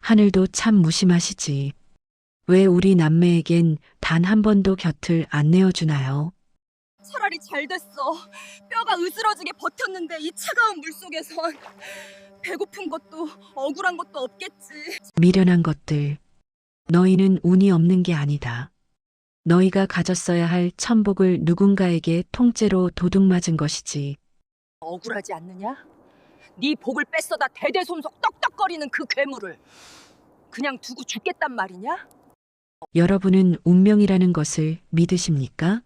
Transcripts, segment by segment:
하늘도 참 무심하시지. 왜 우리 남매에겐 단 한 번도 곁을 안 내어주나요? 차라리 잘 됐어. 뼈가 으스러지게 버텼는데 이 차가운 물속에선 배고픈 것도 억울한 것도 없겠지. 미련한 것들. 너희는 운이 없는 게 아니다. 너희가 가졌어야 할 천복을 누군가에게 통째로 도둑맞은 것이지. 억울하지 않느냐? 네 복을 뺏어다 대대손속 떡떡거리는 그 괴물을 그냥 두고 죽겠단 말이냐? 여러분은 운명이라는 것을 믿으십니까?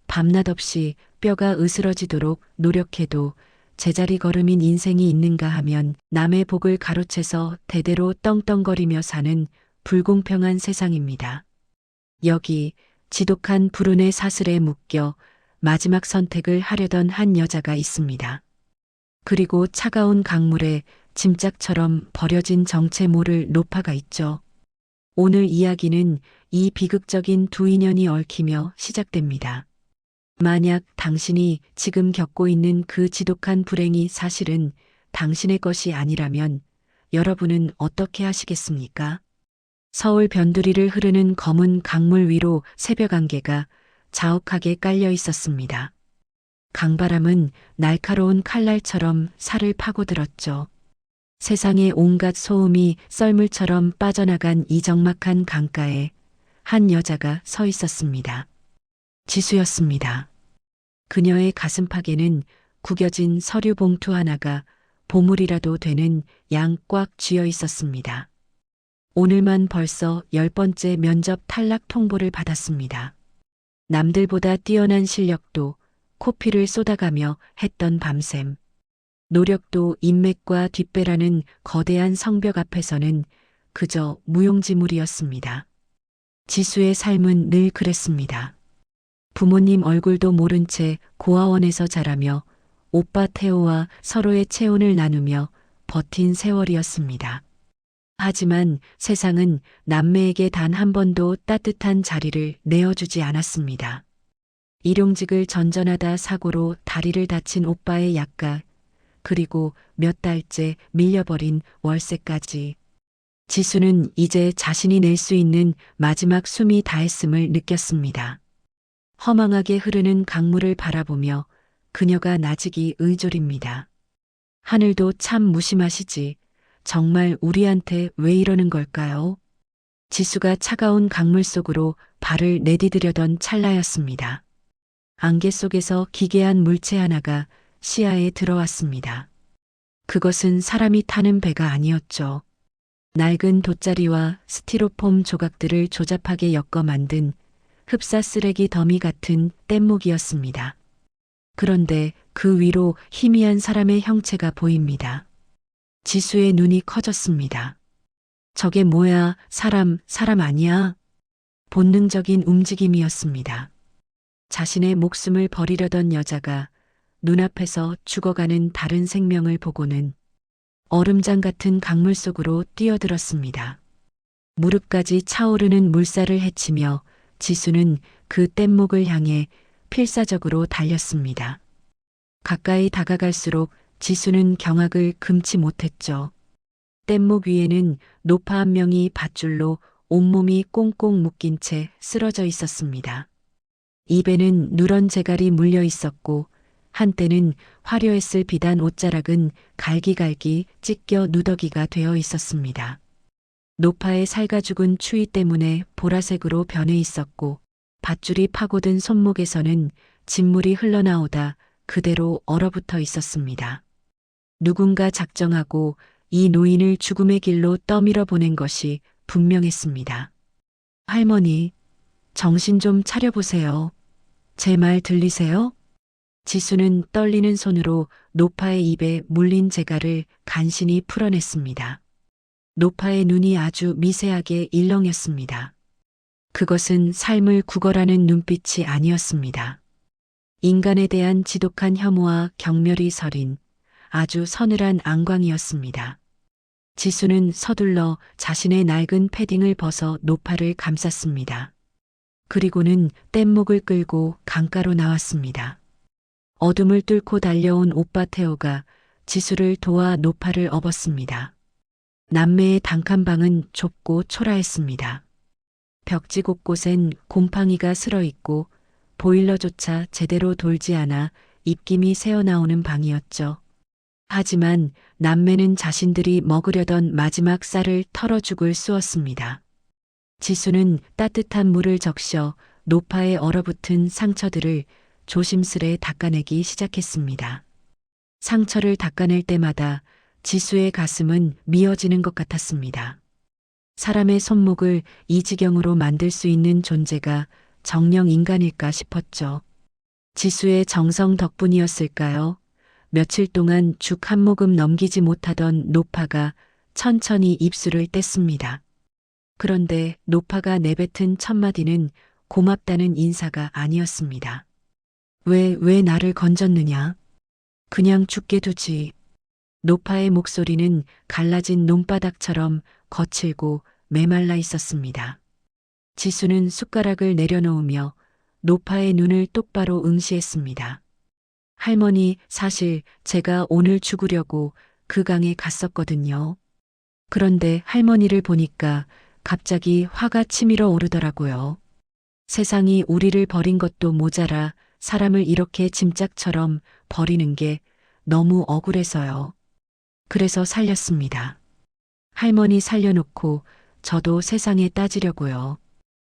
밤낮 없이 뼈가 으스러지도록 노력해도 제자리 걸음인 인생이 있는가 하면 남의 복을 가로채서 대대로 떵떵거리며 사는 불공평한 세상입니다. 여기 지독한 불운의 사슬에 묶여 마지막 선택을 하려던 한 여자가 있습니다. 그리고 차가운 강물에 짐짝처럼 버려진 정체 모를 노파가 있죠. 오늘 이야기는 이 비극적인 두 인연이 얽히며 시작됩니다. 만약 당신이 지금 겪고 있는 그 지독한 불행이 사실은 당신의 것이 아니라면 여러분은 어떻게 하시겠습니까? 서울 변두리를 흐르는 검은 강물 위로 새벽 안개가 자욱하게 깔려 있었습니다. 강바람은 날카로운 칼날처럼 살을 파고들었죠. 세상의 온갖 소음이 썰물처럼 빠져나간 이 적막한 강가에 한 여자가 서 있었습니다. 지수였습니다. 그녀의 가슴팍에는 구겨진 서류 봉투 하나가 보물이라도 되는 양 꽉 쥐어 있었습니다. 오늘만 벌써 10번째 면접 탈락 통보를 받았습니다. 남들보다 뛰어난 실력도 코피를 쏟아가며 했던 밤샘. 노력도 인맥과 뒷배라는 거대한 성벽 앞에서는 그저 무용지물이었습니다. 지수의 삶은 늘 그랬습니다. 부모님 얼굴도 모른 채 고아원에서 자라며 오빠 태호와 서로의 체온을 나누며 버틴 세월이었습니다. 하지만 세상은 남매에게 단 한 번도 따뜻한 자리를 내어주지 않았습니다. 일용직을 전전하다 사고로 다리를 다친 오빠의 약가, 그리고 몇 달째 밀려버린 월세까지. 지수는 이제 자신이 낼 수 있는 마지막 숨이 다했음을 느꼈습니다. 허망하게 흐르는 강물을 바라보며 그녀가 나직이 의졸입니다. 하늘도 참 무심하시지. 정말 우리한테 왜 이러는 걸까요? 지수가 차가운 강물 속으로 발을 내디디려던 찰나였습니다. 안개 속에서 기괴한 물체 하나가 시야에 들어왔습니다. 그것은 사람이 타는 배가 아니었죠. 낡은 돗자리와 스티로폼 조각들을 조잡하게 엮어 만든 흡사 쓰레기 더미 같은 뗏목이었습니다. 그런데 그 위로 희미한 사람의 형체가 보입니다. 지수의 눈이 커졌습니다. 저게 뭐야, 사람 아니야? 본능적인 움직임이었습니다. 자신의 목숨을 버리려던 여자가 눈앞에서 죽어가는 다른 생명을 보고는 얼음장 같은 강물 속으로 뛰어들었습니다. 무릎까지 차오르는 물살을 헤치며 지수는 그 뗏목을 향해 필사적으로 달렸습니다. 가까이 다가갈수록 지수는 경악을 금치 못했죠. 뗏목 위에는 노파 한 명이 밧줄로 온몸이 꽁꽁 묶인 채 쓰러져 있었습니다. 입에는 누런 재갈이 물려 있었고 한때는 화려했을 비단 옷자락은 갈기갈기 찢겨 누더기가 되어 있었습니다. 노파의 살가 죽은 추위 때문에 보라색으로 변해 있었고 밧줄이 파고든 손목에서는 진물이 흘러나오다 그대로 얼어붙어 있었습니다. 누군가 작정하고 이 노인을 죽음의 길로 떠밀어 보낸 것이 분명했습니다. 할머니, 정신 좀 차려보세요. 제 말 들리세요? 지수는 떨리는 손으로 노파의 입에 물린 재갈을 간신히 풀어냈습니다. 노파의 눈이 아주 미세하게 일렁였습니다. 그것은 삶을 구걸하는 눈빛이 아니었습니다. 인간에 대한 지독한 혐오와 경멸이 서린 아주 서늘한 안광이었습니다. 지수는 서둘러 자신의 낡은 패딩을 벗어 노파를 감쌌습니다. 그리고는 뗏목을 끌고 강가로 나왔습니다. 어둠을 뚫고 달려온 오빠 태호가 지수를 도와 노파를 업었습니다. 남매의 단칸방은 좁고 초라했습니다. 벽지 곳곳엔 곰팡이가 슬어있고 보일러조차 제대로 돌지 않아 입김이 새어나오는 방이었죠. 하지만 남매는 자신들이 먹으려던 마지막 쌀을 털어 죽을 쑤었습니다. 지수는 따뜻한 물을 적셔 노파에 얼어붙은 상처들을 조심스레 닦아내기 시작했습니다. 상처를 닦아낼 때마다 지수의 가슴은 미어지는 것 같았습니다. 사람의 손목을 이 지경으로 만들 수 있는 존재가 정령 인간일까 싶었죠. 지수의 정성 덕분이었을까요? 며칠 동안 죽 한 모금 넘기지 못하던 노파가 천천히 입술을 뗐습니다. 그런데 노파가 내뱉은 첫마디는 고맙다는 인사가 아니었습니다. 왜 나를 건졌느냐? 그냥 죽게 두지. 노파의 목소리는 갈라진 논바닥처럼 거칠고 메말라 있었습니다. 지수는 숟가락을 내려놓으며 노파의 눈을 똑바로 응시했습니다. 할머니, 사실 제가 오늘 죽으려고 그 강에 갔었거든요. 그런데 할머니를 보니까 갑자기 화가 치밀어 오르더라고요. 세상이 우리를 버린 것도 모자라 사람을 이렇게 짐짝처럼 버리는 게 너무 억울해서요. 그래서 살렸습니다. 할머니 살려놓고 저도 세상에 따지려고요.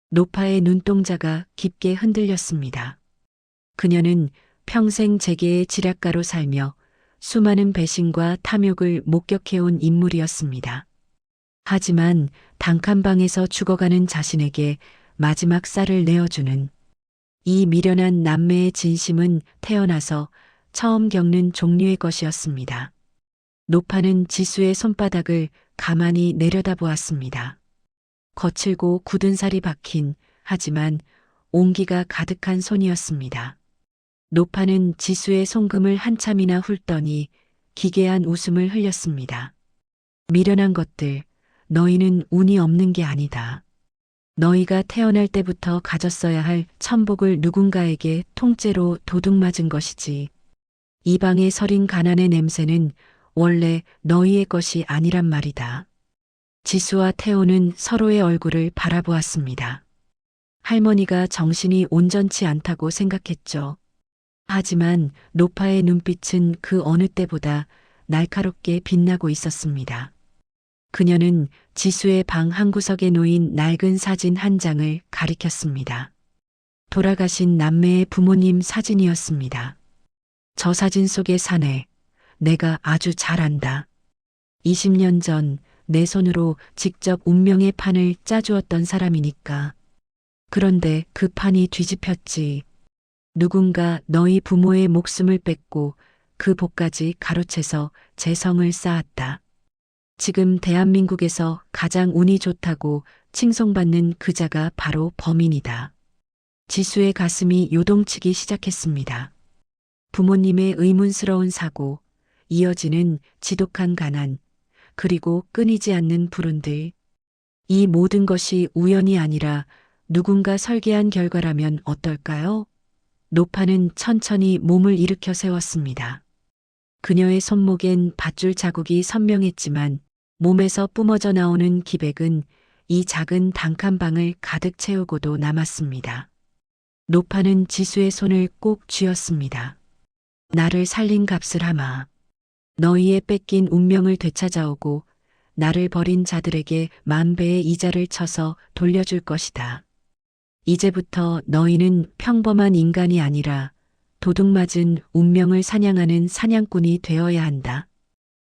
노파의 눈동자가 깊게 흔들렸습니다. 그녀는 평생 재계의 지략가로 살며 수많은 배신과 탐욕을 목격해온 인물이었습니다. 하지만 단칸방에서 죽어가는 자신에게 마지막 쌀을 내어주는 이 미련한 남매의 진심은 태어나서 처음 겪는 종류의 것이었습니다. 노파는 지수의 손바닥을 가만히 내려다보았습니다. 거칠고 굳은 살이 박힌 하지만 온기가 가득한 손이었습니다. 노파는 지수의 손금을 한참이나 훑더니 기괴한 웃음을 흘렸습니다. 미련한 것들, 너희는 운이 없는 게 아니다. 너희가 태어날 때부터 가졌어야 할 천복을 누군가에게 통째로 도둑맞은 것이지. 이 방에 서린 가난의 냄새는 원래 너희의 것이 아니란 말이다. 지수와 태호는 서로의 얼굴을 바라보았습니다. 할머니가 정신이 온전치 않다고 생각했죠. 하지만 노파의 눈빛은 그 어느 때보다 날카롭게 빛나고 있었습니다. 그녀는 지수의 방 한구석에 놓인 낡은 사진 한 장을 가리켰습니다. 돌아가신 남매의 부모님 사진이었습니다. 저 사진 속의 사내, 내가 아주 잘 안다. 20년 전 내 손으로 직접 운명의 판을 짜주었던 사람이니까. 그런데 그 판이 뒤집혔지. 누군가 너희 부모의 목숨을 뺏고 그 복까지 가로채서 재성을 쌓았다. 지금 대한민국에서 가장 운이 좋다고 칭송받는 그자가 바로 범인이다. 지수의 가슴이 요동치기 시작했습니다. 부모님의 의문스러운 사고, 이어지는 지독한 가난, 그리고 끊이지 않는 불운들. 이 모든 것이 우연이 아니라 누군가 설계한 결과라면 어떨까요? 노파는 천천히 몸을 일으켜 세웠습니다. 그녀의 손목엔 밧줄 자국이 선명했지만 몸에서 뿜어져 나오는 기백은 이 작은 단칸방을 가득 채우고도 남았습니다. 노파는 지수의 손을 꼭 쥐었습니다. 나를 살린 값을 하마. 너희의 뺏긴 운명을 되찾아오고 나를 버린 자들에게 10,000배의 이자를 쳐서 돌려줄 것이다. 이제부터 너희는 평범한 인간이 아니라 도둑맞은 운명을 사냥하는 사냥꾼이 되어야 한다.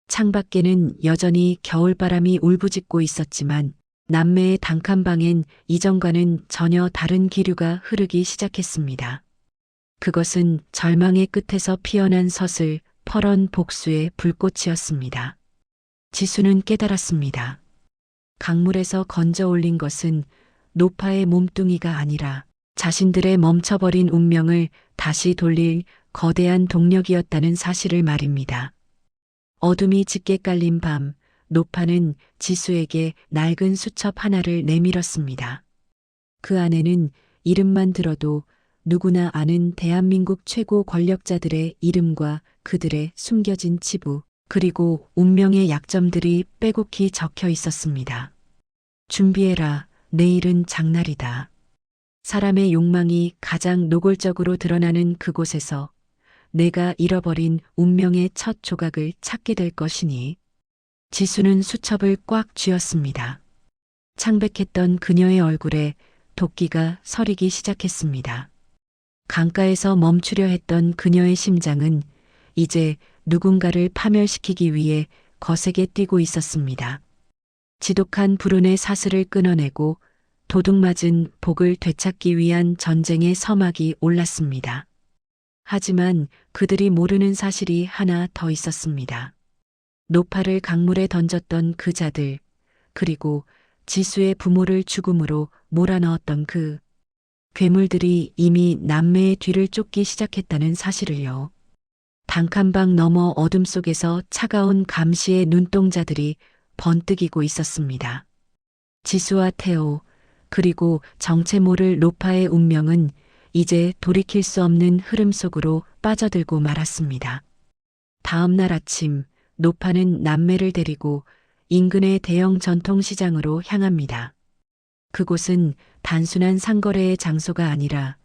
창밖에는 여전히 겨울바람이 울부짖고 있었지만 남매의 단칸방엔 이전과는 전혀 다른 기류가 흐르기 시작했습니다. 그것은 절망의 끝에서 피어난 서슬 퍼런 복수의 불꽃이었습니다. 지수는 깨달았습니다. 강물에서 건져 올린 것은 노파의 몸뚱이가 아니라 자신들의 멈춰버린 운명을 다시 돌릴 거대한 동력이었다는 사실을 말입니다. 어둠이 짙게 깔린 밤, 노파는 지수에게 낡은 수첩 하나를 내밀었습니다. 그 안에는 이름만 들어도 누구나 아는 대한민국 최고 권력자들의 이름과 그들의 숨겨진 치부, 그리고 운명의 약점들이 빼곡히 적혀 있었습니다. 준비해라. 내일은 장날이다. 사람의 욕망이 가장 노골적으로 드러나는 그곳에서 내가 잃어버린 운명의 첫 조각을 찾게 될 것이니. 지수는 수첩을 꽉 쥐었습니다. 창백했던 그녀의 얼굴에 도끼가 서리기 시작했습니다. 강가에서 멈추려 했던 그녀의 심장은 이제 누군가를 파멸시키기 위해 거세게 뛰고 있었습니다. 지독한 불운의 사슬을 끊어내고 도둑맞은 복을 되찾기 위한 전쟁의 서막이 올랐습니다. 하지만 그들이 모르는 사실이 하나 더 있었습니다. 노파를 강물에 던졌던 그 자들, 그리고 지수의 부모를 죽음으로 몰아넣었던 그 괴물들이 이미 남매의 뒤를 쫓기 시작했다는 사실을요. 단칸방 너머 어둠 속에서 차가운 감시의 눈동자들이 번뜩이고 있었습니다. 지수와 태호, 그리고 정체 모를 노파의 운명은 이제 돌이킬 수 없는 흐름 속으로 빠져들고 말았습니다. 다음 날 아침, 노파는 남매를 데리고 인근의 대형 전통시장으로 향합니다. 그곳은 단순한 상거래의 장소가 아니라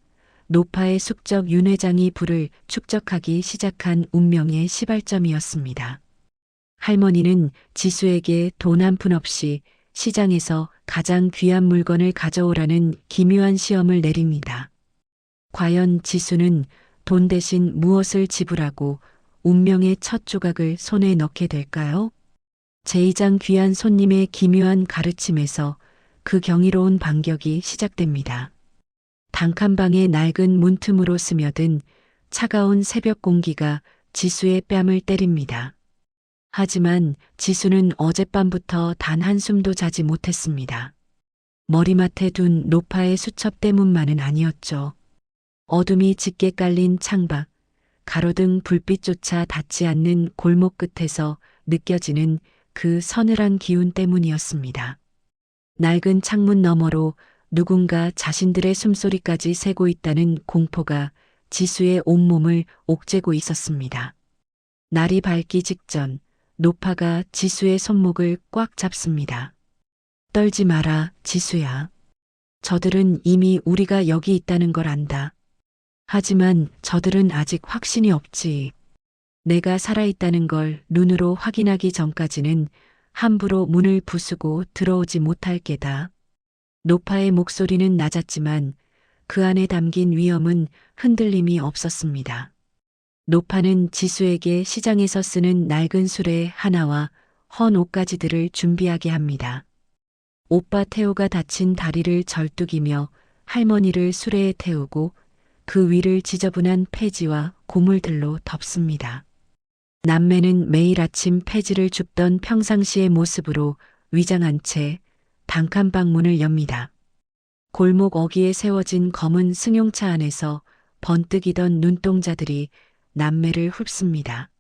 노파의 숙적 윤 회장이 부를 축적하기 시작한 운명의 시발점이었습니다. 할머니는 지수에게 돈 한 푼 없이 시장에서 가장 귀한 물건을 가져오라는 기묘한 시험을 내립니다. 과연 지수는 돈 대신 무엇을 지불하고 운명의 첫 조각을 손에 넣게 될까요? 제2장 귀한 손님의 기묘한 가르침에서 그 경이로운 반격이 시작됩니다. 단칸방의 낡은 문틈으로 스며든 차가운 새벽 공기가 지수의 뺨을 때립니다. 하지만 지수는 어젯밤부터 단 한숨도 자지 못했습니다. 머리맡에 둔 노파의 수첩 때문만은 아니었죠. 어둠이 짙게 깔린 창밖, 가로등 불빛조차 닿지 않는 골목 끝에서 느껴지는 그 서늘한 기운 때문이었습니다. 낡은 창문 너머로 누군가 자신들의 숨소리까지 새고 있다는 공포가 지수의 온몸을 옥죄고 있었습니다. 날이 밝기 직전 노파가 지수의 손목을 꽉 잡습니다. 떨지 마라, 지수야. 저들은 이미 우리가 여기 있다는 걸 안다. 하지만 저들은 아직 확신이 없지. 내가 살아있다는 걸 눈으로 확인하기 전까지는 함부로 문을 부수고 들어오지 못할 게다. 노파의 목소리는 낮았지만 그 안에 담긴 위험은 흔들림이 없었습니다. 노파는 지수에게 시장에서 쓰는 낡은 수레 하나와 헌 옷가지들을 준비하게 합니다. 오빠 태호가 다친 다리를 절뚝이며 할머니를 수레에 태우고 그 위를 지저분한 폐지와 고물들로 덮습니다. 남매는 매일 아침 폐지를 줍던 평상시의 모습으로 위장한 채 단칸방 문을 엽니다. 골목 어귀에 세워진 검은 승용차 안에서 번뜩이던 눈동자들이 남매를 흡습니다.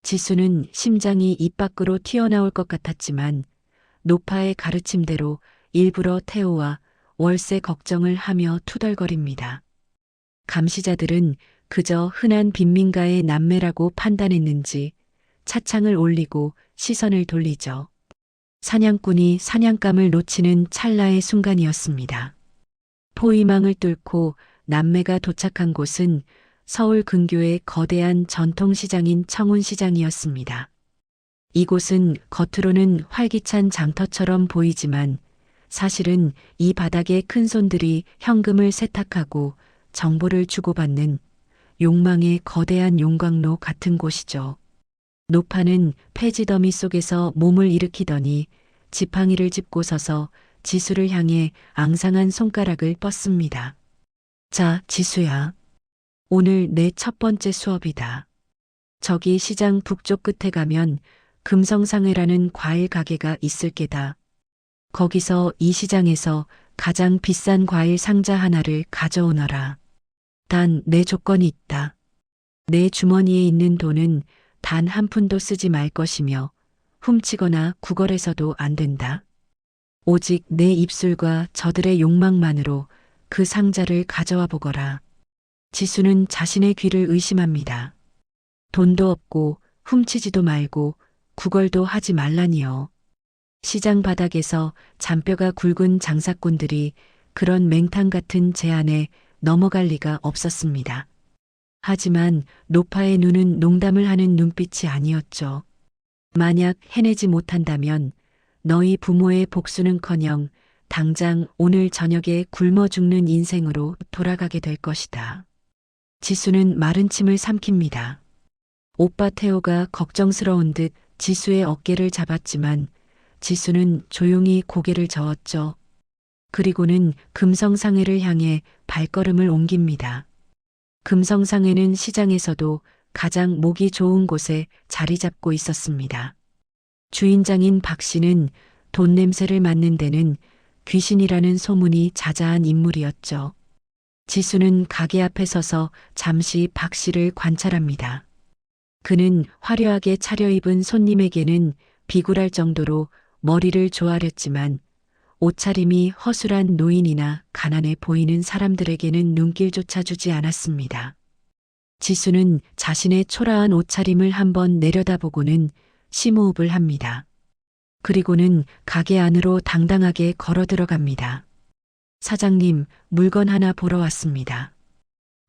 지수는 심장이 입 밖으로 튀어나올 것 같았지만 노파의 가르침대로 일부러 태호와 월세 걱정을 하며 투덜거립니다. 감시자들은 그저 흔한 빈민가의 남매라고 판단했는지 차창을 올리고 시선을 돌리죠. 사냥꾼이 사냥감을 놓치는 찰나의 순간이었습니다. 포위망을 뚫고 남매가 도착한 곳은 서울 근교의 거대한 전통시장인 청운시장이었습니다. 이곳은 겉으로는 활기찬 장터처럼 보이지만 사실은 이 바닥의 큰손들이 현금을 세탁하고 정보를 주고받는 욕망의 거대한 용광로 같은 곳이죠. 노파는 폐지더미 속에서 몸을 일으키더니 지팡이를 짚고 서서 지수를 향해 앙상한 손가락을 뻗습니다. 자, 지수야. 오늘 내 첫 번째 수업이다. 저기 시장 북쪽 끝에 가면 금성상회라는 과일 가게가 있을 게다. 거기서 이 시장에서 가장 비싼 과일 상자 하나를 가져오너라. 단 내 조건이 있다. 내 주머니에 있는 돈은 단 한 푼도 쓰지 말 것이며 훔치거나 구걸해서도 안 된다. 오직 내 입술과 저들의 욕망만으로 그 상자를 가져와 보거라. 지수는 자신의 귀를 의심합니다. 돈도 없고 훔치지도 말고 구걸도 하지 말라니요. 시장 바닥에서 잔뼈가 굵은 장사꾼들이 그런 맹탕 같은 제안에 넘어갈 리가 없었습니다. 하지만 노파의 눈은 농담을 하는 눈빛이 아니었죠. 만약 해내지 못한다면 너희 부모의 복수는커녕 당장 오늘 저녁에 굶어 죽는 인생으로 돌아가게 될 것이다. 지수는 마른 침을 삼킵니다. 오빠 태호가 걱정스러운 듯 지수의 어깨를 잡았지만 지수는 조용히 고개를 저었죠. 그리고는 금성상회를 향해 발걸음을 옮깁니다. 금성상회는 시장에서도 가장 목이 좋은 곳에 자리 잡고 있었습니다. 주인장인 박 씨는 돈 냄새를 맡는 데는 귀신이라는 소문이 자자한 인물이었죠. 지수는 가게 앞에 서서 잠시 박 씨를 관찰합니다. 그는 화려하게 차려입은 손님에게는 비굴할 정도로 머리를 조아렸지만 옷차림이 허술한 노인이나 가난해 보이는 사람들에게는 눈길조차 주지 않았습니다. 지수는 자신의 초라한 옷차림을 한번 내려다보고는 심호흡을 합니다. 그리고는 가게 안으로 당당하게 걸어 들어갑니다. 사장님, 물건 하나 보러 왔습니다.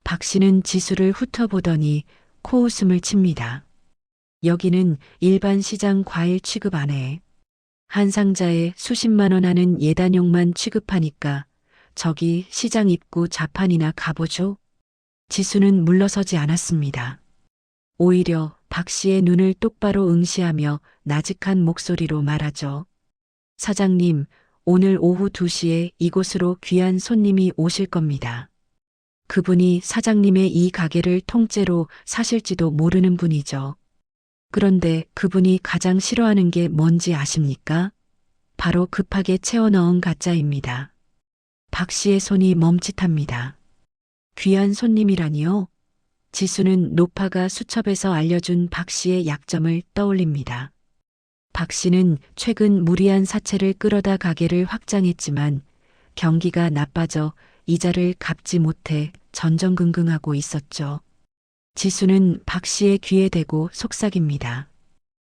박 씨는 지수를 훑어보더니 코웃음을 칩니다. 여기는 일반 시장 과일 취급 안 해. 한 상자에 수십만 원 하는 예단용만 취급하니까 저기 시장 입구 자판이나 가보죠. 지수는 물러서지 않았습니다. 오히려 박 씨의 눈을 똑바로 응시하며 나직한 목소리로 말하죠. 사장님, 오늘 오후 2시에 이곳으로 귀한 손님이 오실 겁니다. 그분이 사장님의 이 가게를 통째로 사실지도 모르는 분이죠. 그런데 그분이 가장 싫어하는 게 뭔지 아십니까? 바로 급하게 채워 넣은 가짜입니다. 박 씨의 손이 멈칫합니다. 귀한 손님이라니요? 지수는 노파가 수첩에서 알려준 박 씨의 약점을 떠올립니다. 박 씨는 최근 무리한 사채를 끌어다 가게를 확장했지만 경기가 나빠져 이자를 갚지 못해 전전긍긍하고 있었죠. 지수는 박 씨의 귀에 대고 속삭입니다.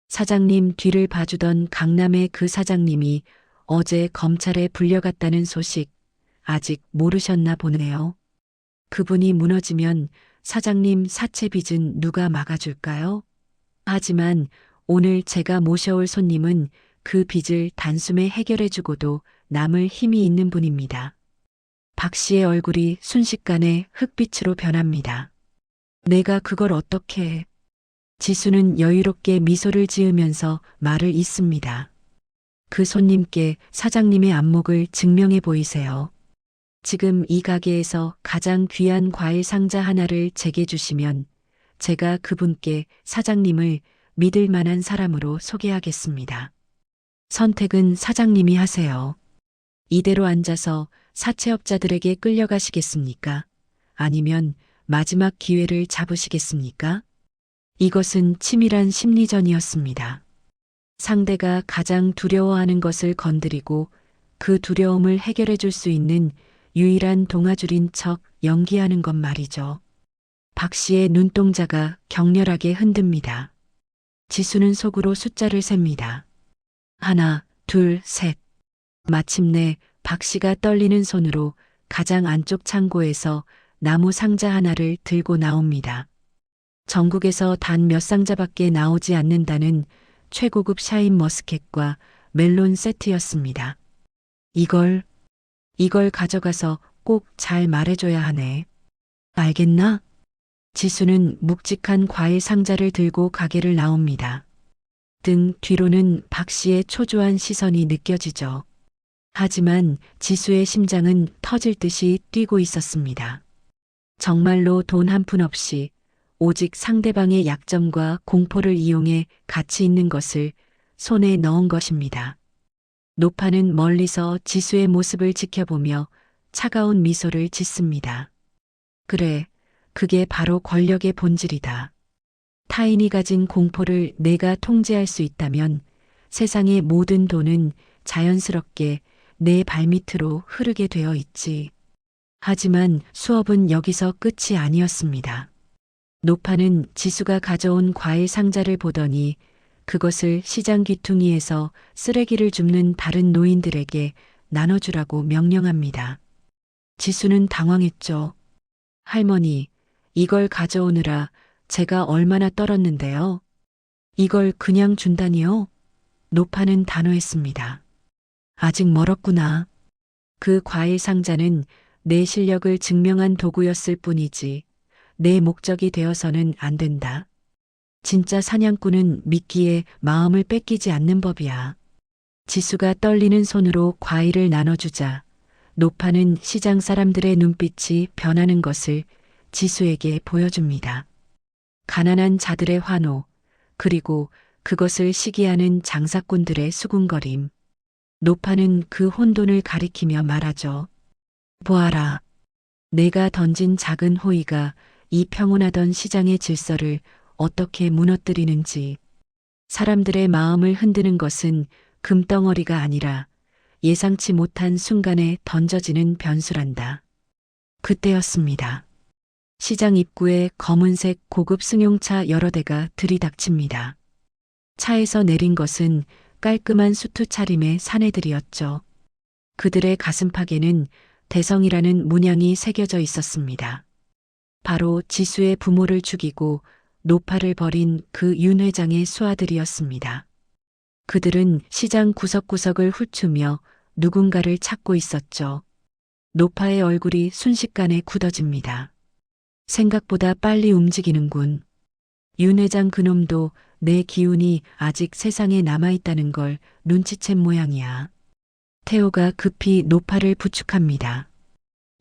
사장님 뒤를 봐주던 강남의 그 사장님이 어제 검찰에 불려갔다는 소식 아직 모르셨나 보네요. 그분이 무너지면 사장님 사채 빚은 누가 막아줄까요? 하지만 오늘 제가 모셔올 손님은 그 빚을 단숨에 해결해주고도 남을 힘이 있는 분입니다. 박 씨의 얼굴이 순식간에 흑빛으로 변합니다. 내가 그걸 어떻게 해? 지수는 여유롭게 미소를 지으면서 말을 잇습니다. 그 손님께 사장님의 안목을 증명해 보이세요. 지금 이 가게에서 가장 귀한 과일 상자 하나를 제게 주시면 제가 그분께 사장님을 믿을 만한 사람으로 소개하겠습니다. 선택은 사장님이 하세요. 이대로 앉아서 사채업자들에게 끌려가시겠습니까? 아니면 마지막 기회를 잡으시겠습니까? 이것은 치밀한 심리전이었습니다. 상대가 가장 두려워하는 것을 건드리고 그 두려움을 해결해 줄 수 있는 유일한 동아줄인 척 연기하는 것 말이죠. 박 씨의 눈동자가 격렬하게 흔듭니다. 지수는 속으로 숫자를 셉니다. 1, 2, 3. 마침내 박 씨가 떨리는 손으로 가장 안쪽 창고에서 나무 상자 하나를 들고 나옵니다. 전국에서 단 몇 상자밖에 나오지 않는다는 최고급 샤인 머스켓과 멜론 세트였습니다. 이걸 가져가서 꼭 잘 말해줘야 하네. 알겠나? 지수는 묵직한 과일 상자를 들고 가게를 나옵니다. 등 뒤로는 박 씨의 초조한 시선이 느껴지죠. 하지만 지수의 심장은 터질 듯이 뛰고 있었습니다. 정말로 돈 한 푼 없이 오직 상대방의 약점과 공포를 이용해 가치 있는 것을 손에 넣은 것입니다. 노파는 멀리서 지수의 모습을 지켜보며 차가운 미소를 짓습니다. 그래, 그게 바로 권력의 본질이다. 타인이 가진 공포를 내가 통제할 수 있다면 세상의 모든 돈은 자연스럽게 내 발밑으로 흐르게 되어 있지. 하지만 수업은 여기서 끝이 아니었습니다. 노파는 지수가 가져온 과일 상자를 보더니 그것을 시장 귀퉁이에서 쓰레기를 줍는 다른 노인들에게 나눠주라고 명령합니다. 지수는 당황했죠. 할머니, 이걸 가져오느라 제가 얼마나 떨었는데요. 이걸 그냥 준다니요? 노파는 단호했습니다. 아직 멀었구나. 그 과일 상자는 내 실력을 증명한 도구였을 뿐이지 내 목적이 되어서는 안 된다. 진짜 사냥꾼은 미끼에 마음을 뺏기지 않는 법이야. 지수가 떨리는 손으로 과일을 나눠주자 노파는 시장 사람들의 눈빛이 변하는 것을 지수에게 보여줍니다. 가난한 자들의 환호, 그리고 그것을 시기하는 장사꾼들의 수군거림. 노파는 그 혼돈을 가리키며 말하죠. 보아라. 내가 던진 작은 호의가 이 평온하던 시장의 질서를 어떻게 무너뜨리는지. 사람들의 마음을 흔드는 것은 금덩어리가 아니라 예상치 못한 순간에 던져지는 변수란다. 그때였습니다. 시장 입구에 검은색 고급 승용차 여러 대가 들이닥칩니다. 차에서 내린 것은 깔끔한 수트 차림의 사내들이었죠. 그들의 가슴팍에는 대성이라는 문양이 새겨져 있었습니다. 바로 지수의 부모를 죽이고 노파를 벌인 그 윤 회장의 수하들이었습니다. 그들은 시장 구석구석을 훑으며 누군가를 찾고 있었죠. 노파의 얼굴이 순식간에 굳어집니다. 생각보다 빨리 움직이는군. 윤 회장 그놈도 내 기운이 아직 세상에 남아있다는 걸 눈치챈 모양이야. 태호가 급히 노파를 부축합니다.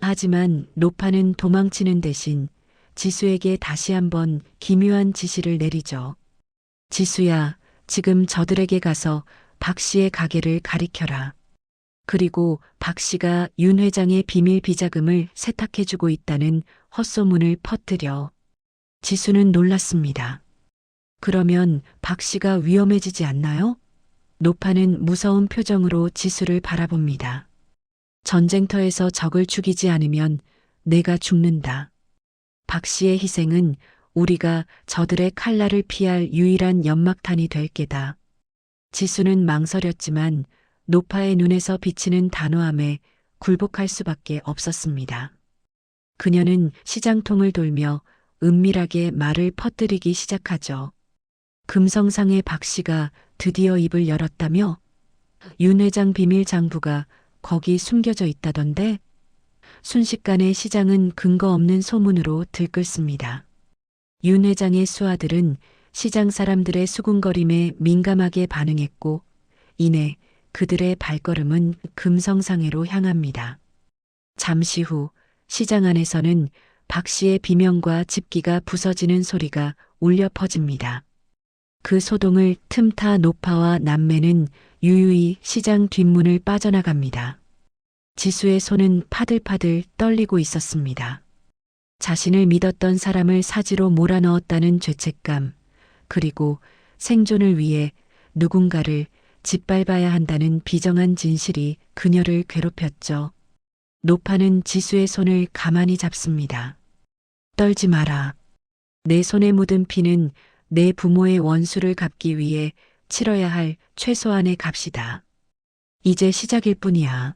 하지만 노파는 도망치는 대신 지수에게 다시 한번 기묘한 지시를 내리죠. 지수야, 지금 저들에게 가서 박 씨의 가게를 가리켜라. 그리고 박 씨가 윤 회장의 비밀 비자금을 세탁해주고 있다는 헛소문을 퍼뜨려. 지수는 놀랐습니다. 그러면 박 씨가 위험해지지 않나요? 노파는 무서운 표정으로 지수를 바라봅니다. 전쟁터에서 적을 죽이지 않으면 내가 죽는다. 박 씨의 희생은 우리가 저들의 칼날을 피할 유일한 연막탄이 될 게다. 지수는 망설였지만 노파의 눈에서 비치는 단호함에 굴복할 수밖에 없었습니다. 그녀는 시장통을 돌며 은밀하게 말을 퍼뜨리기 시작하죠. 금성상의 박 씨가 드디어 입을 열었다며? 윤 회장 비밀 장부가 거기 숨겨져 있다던데? 순식간에 시장은 근거 없는 소문으로 들끓습니다. 윤 회장의 수하들은 시장 사람들의 수군거림에 민감하게 반응했고 이내 그들의 발걸음은 금성상회로 향합니다. 잠시 후 시장 안에서는 박 씨의 비명과 집기가 부서지는 소리가 울려 퍼집니다. 그 소동을 틈타 노파와 남매는 유유히 시장 뒷문을 빠져나갑니다. 지수의 손은 파들파들 떨리고 있었습니다. 자신을 믿었던 사람을 사지로 몰아넣었다는 죄책감, 그리고 생존을 위해 누군가를 짓밟아야 한다는 비정한 진실이 그녀를 괴롭혔죠. 노파는 지수의 손을 가만히 잡습니다. 떨지 마라. 내 손에 묻은 피는 내 부모의 원수를 갚기 위해 치러야 할 최소한의 값이다. 이제 시작일 뿐이야.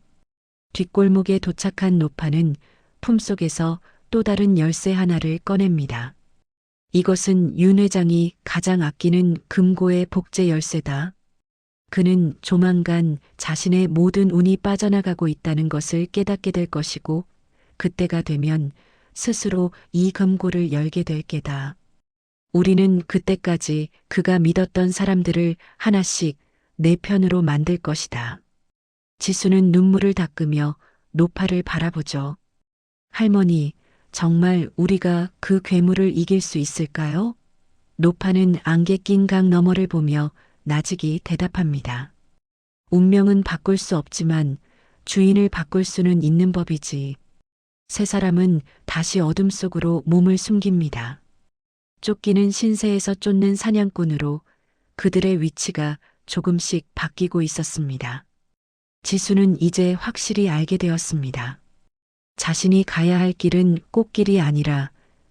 뒷골목에 도착한 노파는 품속에서 또 다른 열쇠 하나를 꺼냅니다. 이것은 윤 회장이 가장 아끼는 금고의 복제 열쇠다. 그는 조만간 자신의 모든 운이 빠져나가고 있다는 것을 깨닫게 될 것이고 그때가 되면 스스로 이 금고를 열게 될 게다. 우리는 그때까지 그가 믿었던 사람들을 하나씩 내 편으로 만들 것이다. 지수는 눈물을 닦으며 노파를 바라보죠. 할머니, 정말 우리가 그 괴물을 이길 수 있을까요? 노파는 안개 낀 강 너머를 보며 나직이 대답합니다. 운명은 바꿀 수 없지만 주인을 바꿀 수는 있는 법이지. 세 사람은 다시 어둠 속으로 몸을 숨깁니다. 쫓기는 신세에서 쫓는 사냥꾼으로 그들의 위치가 조금씩 바뀌고 있었습니다. 지수는 이제 확실히 알게 되었습니다. 자신이 가야 할 길은 꽃길이 아니라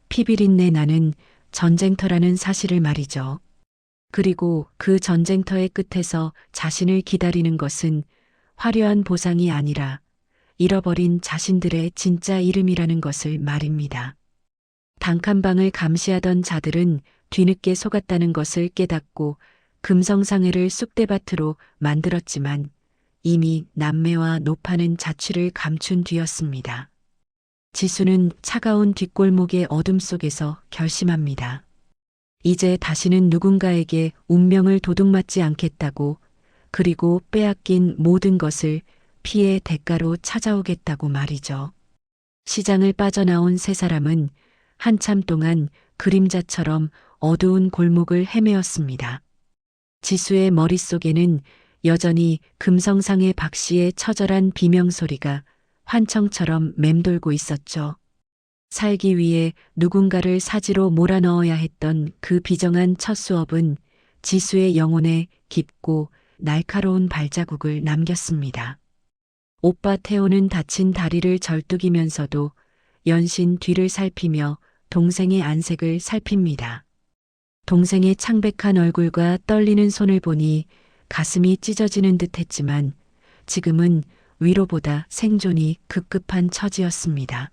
피비린내 나는 전쟁터라는 사실을 말이죠. 그리고 그 전쟁터의 끝에서 자신을 기다리는 것은 화려한 보상이 아니라 잃어버린 자신들의 진짜 이름이라는 것을 말입니다. 단칸방을 감시하던 자들은 뒤늦게 속았다는 것을 깨닫고 금성상회를 쑥대밭으로 만들었지만 이미 남매와 노파는 자취를 감춘 뒤였습니다. 지수는 차가운 뒷골목의 어둠 속에서 결심합니다. 이제 다시는 누군가에게 운명을 도둑맞지 않겠다고, 그리고 빼앗긴 모든 것을 피해 대가로 찾아오겠다고 말이죠. 시장을 빠져나온 세 사람은 한참 동안 그림자처럼 어두운 골목을 헤매었습니다. 지수의 머릿속에는 여전히 금성상의 박 씨의 처절한 비명소리가 환청처럼 맴돌고 있었죠. 살기 위해 누군가를 사지로 몰아넣어야 했던 그 비정한 첫 수업은 지수의 영혼에 깊고 날카로운 발자국을 남겼습니다. 오빠 태호는 다친 다리를 절뚝이면서도 연신 뒤를 살피며 동생의 안색을 살핍니다. 동생의 창백한 얼굴과 떨리는 손을 보니 가슴이 찢어지는 듯 했지만 지금은 위로보다 생존이 급급한 처지였습니다.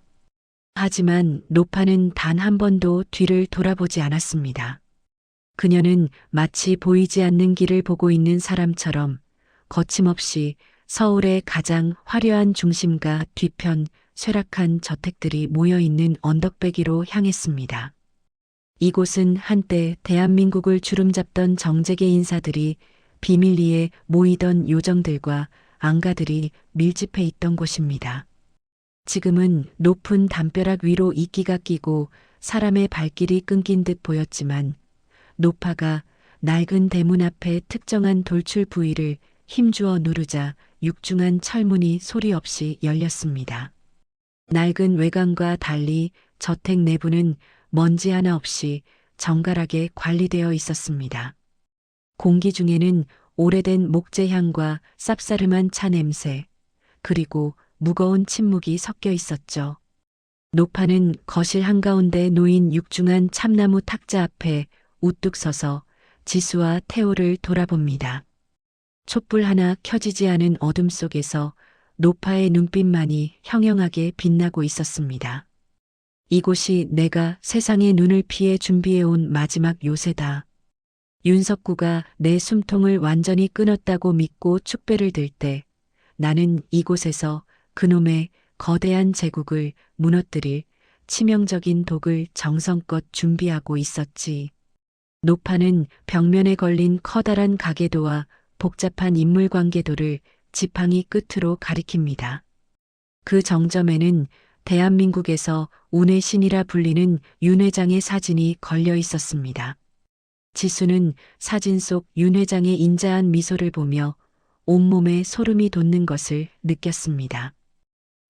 하지만 노파는 단 한 번도 뒤를 돌아보지 않았습니다. 그녀는 마치 보이지 않는 길을 보고 있는 사람처럼 거침없이 서울의 가장 화려한 중심가 뒤편 쇠락한 저택들이 모여있는 언덕배기로 향했습니다. 이곳은 한때 대한민국을 주름잡던 정재계 인사들이 비밀리에 모이던 요정들과 앙가들이 밀집해 있던 곳입니다. 지금은 높은 담벼락 위로 이끼가 끼고 사람의 발길이 끊긴 듯 보였지만 노파가 낡은 대문 앞에 특정한 돌출 부위를 힘주어 누르자 육중한 철문이 소리 없이 열렸습니다. 낡은 외관과 달리 저택 내부는 먼지 하나 없이 정갈하게 관리되어 있었습니다. 공기 중에는 오래된 목재 향과 쌉싸름한 차 냄새, 그리고 무거운 침묵이 섞여 있었죠. 노파는 거실 한가운데 놓인 육중한 참나무 탁자 앞에 우뚝 서서 지수와 태호를 돌아봅니다. 촛불 하나 켜지지 않은 어둠 속에서 노파의 눈빛만이 형형하게 빛나고 있었습니다. 이곳이 내가 세상의 눈을 피해 준비해온 마지막 요새다. 윤석구가 내 숨통을 완전히 끊었다고 믿고 축배를 들 때 나는 이곳에서 그놈의 거대한 제국을 무너뜨릴 치명적인 독을 정성껏 준비하고 있었지. 노파는 벽면에 걸린 커다란 가계도와 복잡한 인물관계도를 지팡이 끝으로 가리킵니다. 그 정점에는 대한민국에서 운의 신이라 불리는 윤 회장의 사진이 걸려 있었습니다. 지수는 사진 속 윤 회장의 인자한 미소를 보며 온몸에 소름이 돋는 것을 느꼈습니다.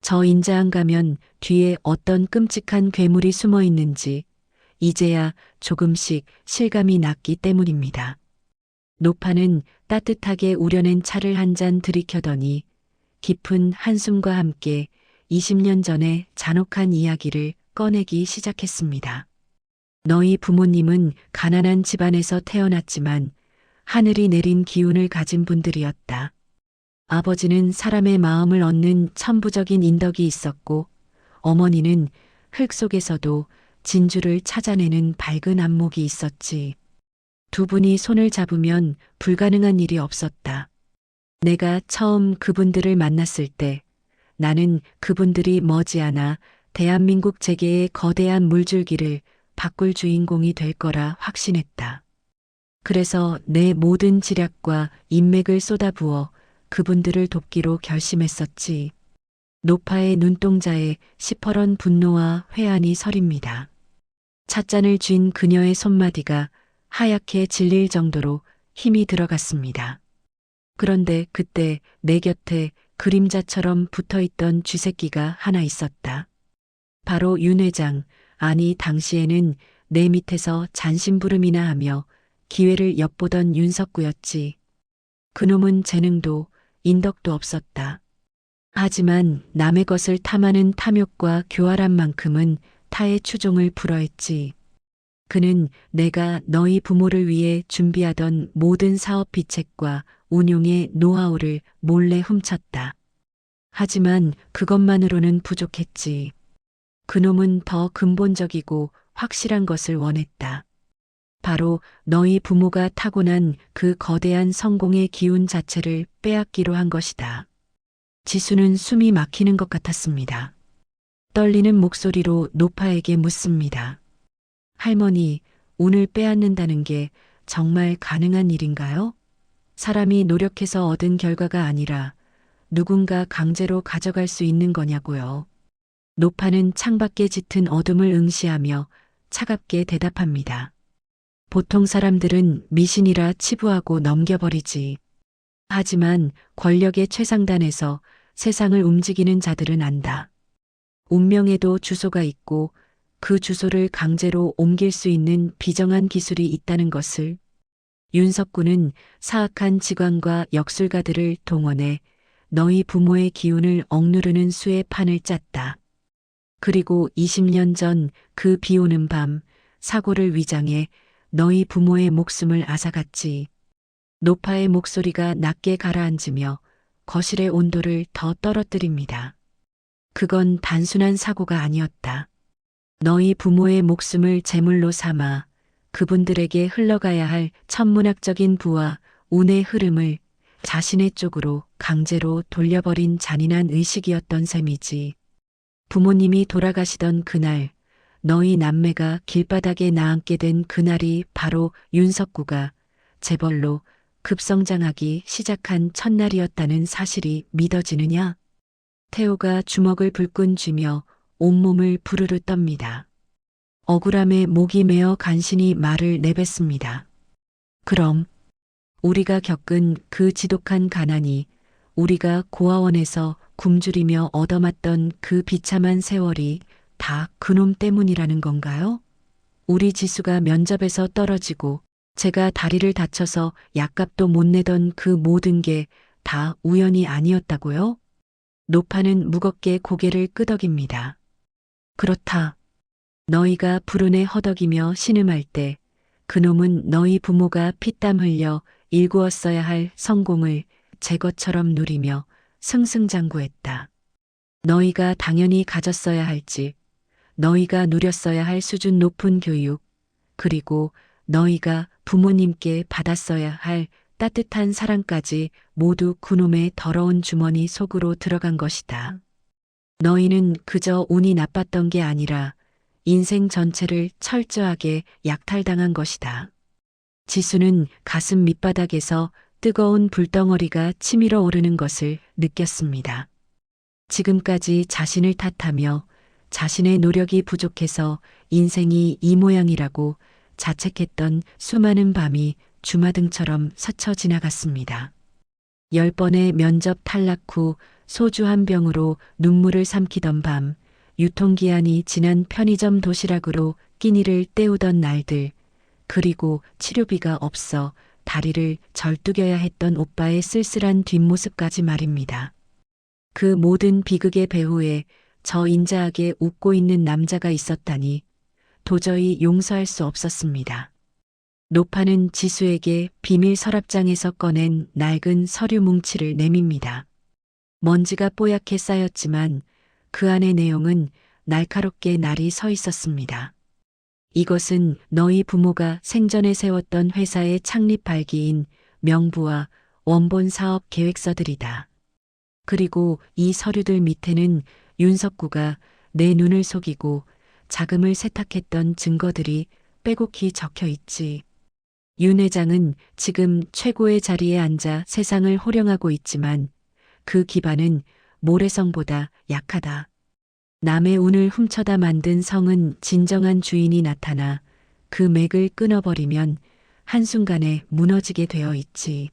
저 인자한 가면 뒤에 어떤 끔찍한 괴물이 숨어 있는지 이제야 조금씩 실감이 났기 때문입니다. 노파는 따뜻하게 우려낸 차를 한 잔 들이켜더니 깊은 한숨과 함께 20년 전의 잔혹한 이야기를 꺼내기 시작했습니다. 너희 부모님은 가난한 집안에서 태어났지만 하늘이 내린 기운을 가진 분들이었다. 아버지는 사람의 마음을 얻는 천부적인 인덕이 있었고 어머니는 흙 속에서도 진주를 찾아내는 밝은 안목이 있었지. 두 분이 손을 잡으면 불가능한 일이 없었다. 내가 처음 그분들을 만났을 때 나는 그분들이 머지않아 대한민국 재계의 거대한 물줄기를 바꿀 주인공이 될 거라 확신했다. 그래서 내 모든 지략과 인맥을 쏟아부어 그분들을 돕기로 결심했었지. 노파의 눈동자에 시퍼런 분노와 회한이 서립니다. 찻잔을 쥔 그녀의 손마디가 하얗게 질릴 정도로 힘이 들어갔습니다. 그런데 그때 내 곁에 그림자처럼 붙어있던 쥐새끼가 하나 있었다. 바로 윤 회장, 아니 당시에는 내 밑에서 잔심부름이나 하며 기회를 엿보던 윤석구였지. 그놈은 재능도 인덕도 없었다. 하지만 남의 것을 탐하는 탐욕과 교활한 만큼은 타의 추종을 불허했지. 그는 내가 너희 부모를 위해 준비하던 모든 사업 비책과 운용의 노하우를 몰래 훔쳤다. 하지만 그것만으로는 부족했지. 그놈은 더 근본적이고 확실한 것을 원했다. 바로 너희 부모가 타고난 그 거대한 성공의 기운 자체를 빼앗기로 한 것이다. 지수는 숨이 막히는 것 같았습니다. 떨리는 목소리로 노파에게 묻습니다. 할머니, 운을 빼앗는다는 게 정말 가능한 일인가요? 사람이 노력해서 얻은 결과가 아니라 누군가 강제로 가져갈 수 있는 거냐고요. 노파는 창밖에 짙은 어둠을 응시하며 차갑게 대답합니다. 보통 사람들은 미신이라 치부하고 넘겨버리지. 하지만 권력의 최상단에서 세상을 움직이는 자들은 안다. 운명에도 주소가 있고 그 주소를 강제로 옮길 수 있는 비정한 기술이 있다는 것을. 윤석군은 사악한 직관과 역술가들을 동원해 너희 부모의 기운을 억누르는 수의 판을 짰다. 그리고 20년 전 그 비오는 밤 사고를 위장해 너희 부모의 목숨을 앗아갔지. 노파의 목소리가 낮게 가라앉으며 거실의 온도를 더 떨어뜨립니다. 그건 단순한 사고가 아니었다. 너희 부모의 목숨을 제물로 삼아 그분들에게 흘러가야 할 천문학적인 부와 운의 흐름을 자신의 쪽으로 강제로 돌려버린 잔인한 의식이었던 셈이지. 부모님이 돌아가시던 그날, 너희 남매가 길바닥에 나앉게 된 그날이 바로 윤석구가 재벌로 급성장하기 시작한 첫날이었다는 사실이 믿어지느냐? 태호가 주먹을 불끈 쥐며 온몸을 부르르 떱니다. 억울함에 목이 메어 간신히 말을 내뱉습니다. 그럼 우리가 겪은 그 지독한 가난이, 우리가 고아원에서 굶주리며 얻어맞던 그 비참한 세월이 다 그놈 때문이라는 건가요? 우리 지수가 면접에서 떨어지고 제가 다리를 다쳐서 약값도 못 내던 그 모든 게 다 우연이 아니었다고요? 노파는 무겁게 고개를 끄덕입니다. 그렇다. 너희가 불운에 허덕이며 신음할 때 그놈은 너희 부모가 피땀 흘려 일구었어야 할 성공을 제 것처럼 누리며 승승장구했다. 너희가 당연히 가졌어야 할 집, 너희가 누렸어야 할 수준 높은 교육, 그리고 너희가 부모님께 받았어야 할 따뜻한 사랑까지 모두 그놈의 더러운 주머니 속으로 들어간 것이다. 너희는 그저 운이 나빴던 게 아니라 인생 전체를 철저하게 약탈당한 것이다. 지수는 가슴 밑바닥에서 뜨거운 불덩어리가 치밀어 오르는 것을 느꼈습니다. 지금까지 자신을 탓하며 자신의 노력이 부족해서 인생이 이 모양이라고 자책했던 수많은 밤이 주마등처럼 스쳐 지나갔습니다. 10번의 면접 탈락 후 소주 한 병으로 눈물을 삼키던 밤, 유통기한이 지난 편의점 도시락으로 끼니를 때우던 날들, 그리고 치료비가 없어 다리를 절뚝여야 했던 오빠의 쓸쓸한 뒷모습까지 말입니다. 그 모든 비극의 배후에 저 인자하게 웃고 있는 남자가 있었다니 도저히 용서할 수 없었습니다. 노파는 지수에게 비밀 서랍장에서 꺼낸 낡은 서류 뭉치를 내밉니다. 먼지가 뽀얗게 쌓였지만 그 안의 내용은 날카롭게 날이 서 있었습니다. 이것은 너희 부모가 생전에 세웠던 회사의 창립 발기인 명부와 원본 사업 계획서들이다. 그리고 이 서류들 밑에는 윤석구가 내 눈을 속이고 자금을 세탁했던 증거들이 빼곡히 적혀 있지. 윤 회장은 지금 최고의 자리에 앉아 세상을 호령하고 있지만 그 기반은 모래성보다 약하다. 남의 운을 훔쳐다 만든 성은 진정한 주인이 나타나 그 맥을 끊어버리면 한순간에 무너지게 되어 있지.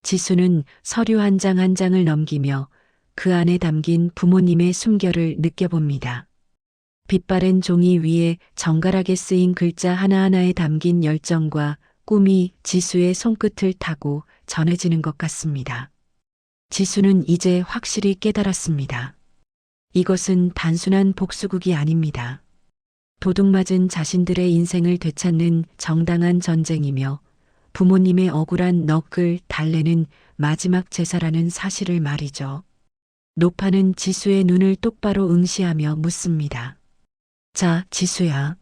지수는 서류 한 장 한 장을 넘기며 그 안에 담긴 부모님의 숨결을 느껴봅니다. 빛바랜 종이 위에 정갈하게 쓰인 글자 하나하나에 담긴 열정과 꿈이 지수의 손끝을 타고 전해지는 것 같습니다. 지수는 이제 확실히 깨달았습니다. 이것은 단순한 복수극이 아닙니다. 도둑맞은 자신들의 인생을 되찾는 정당한 전쟁이며 부모님의 억울한 넋을 달래는 마지막 제사라는 사실을 말이죠. 노파는 지수의 눈을 똑바로 응시하며 묻습니다. 자, 지수야.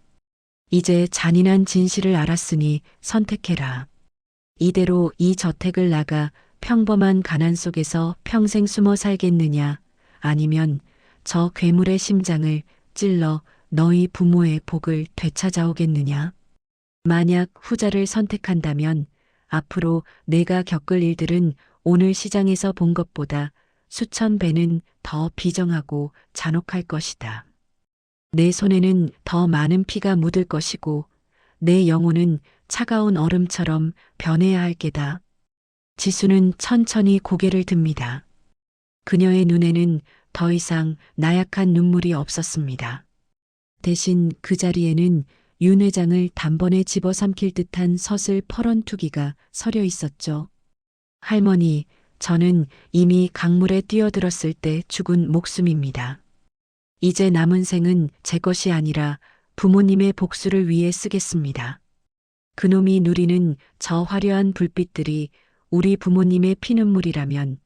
이제 잔인한 진실을 알았으니 선택해라. 이대로 이 저택을 나가 평범한 가난 속에서 평생 숨어 살겠느냐, 아니면 저 괴물의 심장을 찔러 너희 부모의 복을 되찾아오겠느냐. 만약 후자를 선택한다면 앞으로 내가 겪을 일들은 오늘 시장에서 본 것보다 수천 배는 더 비정하고 잔혹할 것이다. 내 손에는 더 많은 피가 묻을 것이고 내 영혼은 차가운 얼음처럼 변해야 할 게다. 지수는 천천히 고개를 듭니다. 그녀의 눈에는 더 이상 나약한 눈물이 없었습니다. 대신 그 자리에는 윤 회장을 단번에 집어삼킬 듯한 서슬 펄언투기가 서려 있었죠. 할머니, 저는 이미 강물에 뛰어들었을 때 죽은 목숨입니다. 이제 남은 생은 제 것이 아니라 부모님의 복수를 위해 쓰겠습니다. 그놈이 누리는 저 화려한 불빛들이 우리 부모님의 피눈물이라면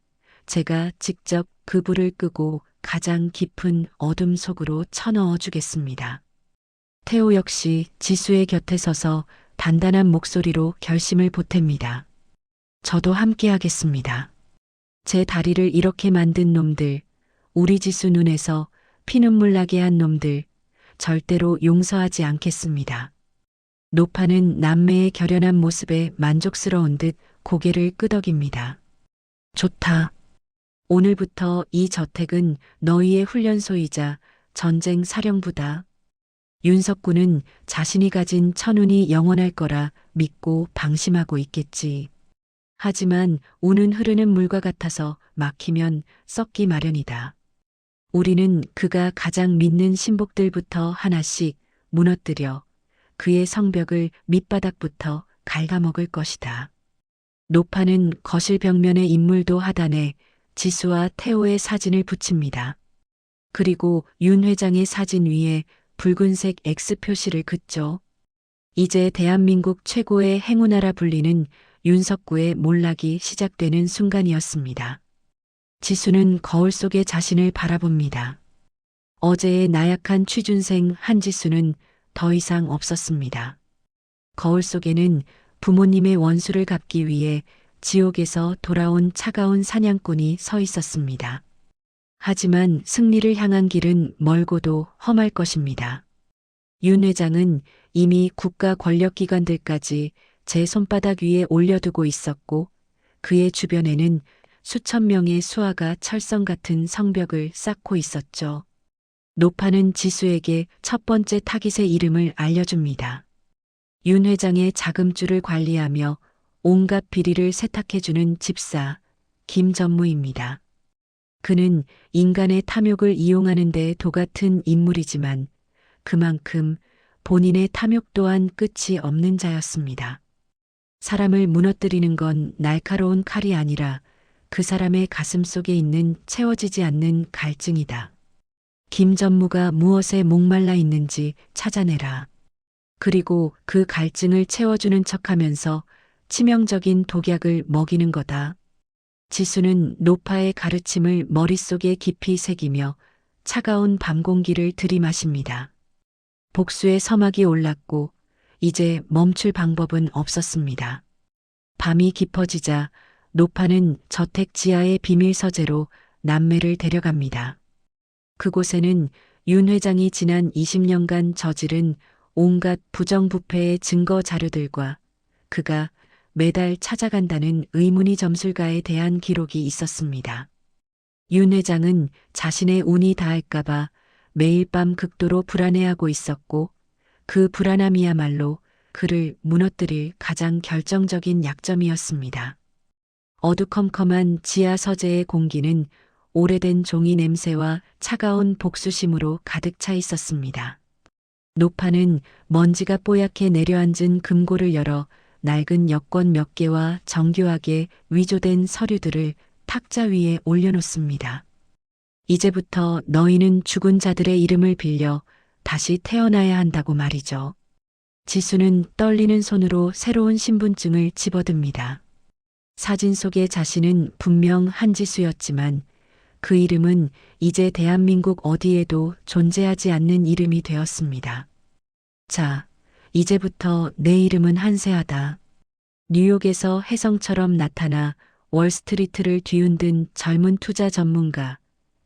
제가 직접 그 불을 끄고 가장 깊은 어둠 속으로 쳐넣어 주겠습니다. 태호 역시 지수의 곁에 서서 단단한 목소리로 결심을 보탭니다. 저도 함께 하겠습니다. 제 다리를 이렇게 만든 놈들, 우리 지수 눈에서 피눈물 나게 한 놈들, 절대로 용서하지 않겠습니다. 노파는 남매의 결연한 모습에 만족스러운 듯 고개를 끄덕입니다. 좋다. 오늘부터 이 저택은 너희의 훈련소이자 전쟁 사령부다. 윤석군은 자신이 가진 천운이 영원할 거라 믿고 방심하고 있겠지. 하지만 운은 흐르는 물과 같아서 막히면 썩기 마련이다. 우리는 그가 가장 믿는 신복들부터 하나씩 무너뜨려 그의 성벽을 밑바닥부터 갉아먹을 것이다. 노파는 거실 벽면의 인물도 하단에 지수와 태호의 사진을 붙입니다. 그리고 윤 회장의 사진 위에 붉은색 X 표시를 긋죠. 이제 대한민국 최고의 행운아라 불리는 윤석구의 몰락이 시작되는 순간이었습니다. 지수는 거울 속에 자신을 바라봅니다. 어제의 나약한 취준생 한지수는 더 이상 없었습니다. 거울 속에는 부모님의 원수를 갚기 위해 지옥에서 돌아온 차가운 사냥꾼이 서 있었습니다. 하지만 승리를 향한 길은 멀고도 험할 것입니다. 윤 회장은 이미 국가 권력기관들까지 제 손바닥 위에 올려두고 있었고 그의 주변에는 수천 명의 수하가 철성 같은 성벽을 쌓고 있었죠. 노파는 지수에게 첫 번째 타깃의 이름을 알려줍니다. 윤 회장의 자금줄을 관리하며 온갖 비리를 세탁해주는 집사 김전무입니다. 그는 인간의 탐욕을 이용하는 데 도같은 인물이지만 그만큼 본인의 탐욕 또한 끝이 없는 자였습니다. 사람을 무너뜨리는 건 날카로운 칼이 아니라 그 사람의 가슴 속에 있는 채워지지 않는 갈증이다. 김전무가 무엇에 목말라 있는지 찾아내라. 그리고 그 갈증을 채워주는 척하면서 치명적인 독약을 먹이는 거다. 지수는 노파의 가르침을 머릿속에 깊이 새기며 차가운 밤 공기를 들이마십니다. 복수의 서막이 올랐고 이제 멈출 방법은 없었습니다. 밤이 깊어지자 노파는 저택 지하의 비밀 서재로 남매를 데려갑니다. 그곳에는 윤 회장이 지난 20년간 저지른 온갖 부정부패의 증거 자료들과 그가 매달 찾아간다는 의문의 점술가에 대한 기록이 있었습니다. 윤 회장은 자신의 운이 닿을까봐 매일 밤 극도로 불안해하고 있었고 그 불안함이야말로 그를 무너뜨릴 가장 결정적인 약점이었습니다. 어두컴컴한 지하 서재의 공기는 오래된 종이 냄새와 차가운 복수심으로 가득 차 있었습니다. 노파는 먼지가 뽀얗게 내려앉은 금고를 열어 낡은 여권 몇 개와 정교하게 위조된 서류들을 탁자 위에 올려놓습니다. 이제부터 너희는 죽은 자들의 이름을 빌려 다시 태어나야 한다고 말이죠. 지수는 떨리는 손으로 새로운 신분증을 집어듭니다. 사진 속의 자신은 분명 한지수였지만 그 이름은 이제 대한민국 어디에도 존재하지 않는 이름이 되었습니다. 자, 이제부터 내 이름은 한세아다. 뉴욕에서 혜성처럼 나타나 월스트리트를 뒤흔든 젊은 투자 전문가.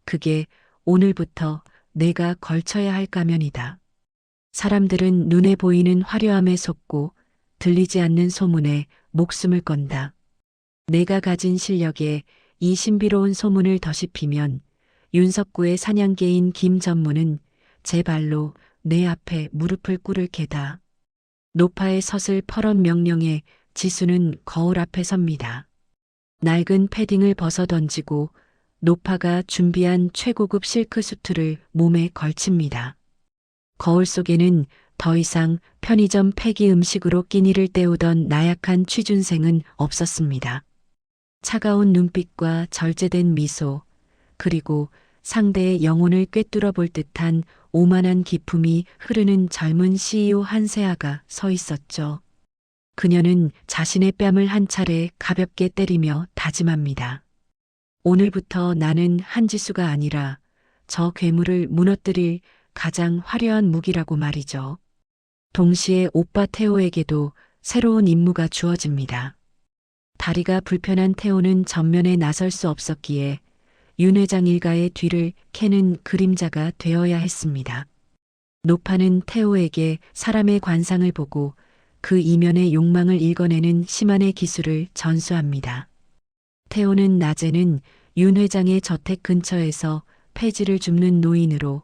그게 오늘부터 내가 걸쳐야 할 가면이다. 사람들은 눈에 보이는 화려함에 속고 들리지 않는 소문에 목숨을 건다. 내가 가진 실력에 이 신비로운 소문을 덧입히면 윤석구의 사냥개인 김전무는 제 발로 내 앞에 무릎을 꿇을 게다. 노파의 서슬 퍼런 명령에 지수는 거울 앞에 섭니다. 낡은 패딩을 벗어 던지고 노파가 준비한 최고급 실크 수트를 몸에 걸칩니다. 거울 속에는 더 이상 편의점 폐기 음식으로 끼니를 때우던 나약한 취준생은 없었습니다. 차가운 눈빛과 절제된 미소, 그리고 상대의 영혼을 꿰뚫어 볼 듯한 오만한 기품이 흐르는 젊은 CEO 한세아가 서 있었죠. 그녀는 자신의 뺨을 한 차례 가볍게 때리며 다짐합니다. 오늘부터 나는 한지수가 아니라 저 괴물을 무너뜨릴 가장 화려한 무기라고 말이죠. 동시에 오빠 태호에게도 새로운 임무가 주어집니다. 다리가 불편한 태호는 전면에 나설 수 없었기에 윤 회장 일가의 뒤를 캐는 그림자가 되어야 했습니다. 노파는 태호에게 사람의 관상을 보고 그 이면의 욕망을 읽어내는 심한의 기술을 전수합니다. 태호는 낮에는 윤 회장의 저택 근처에서 폐지를 줍는 노인으로,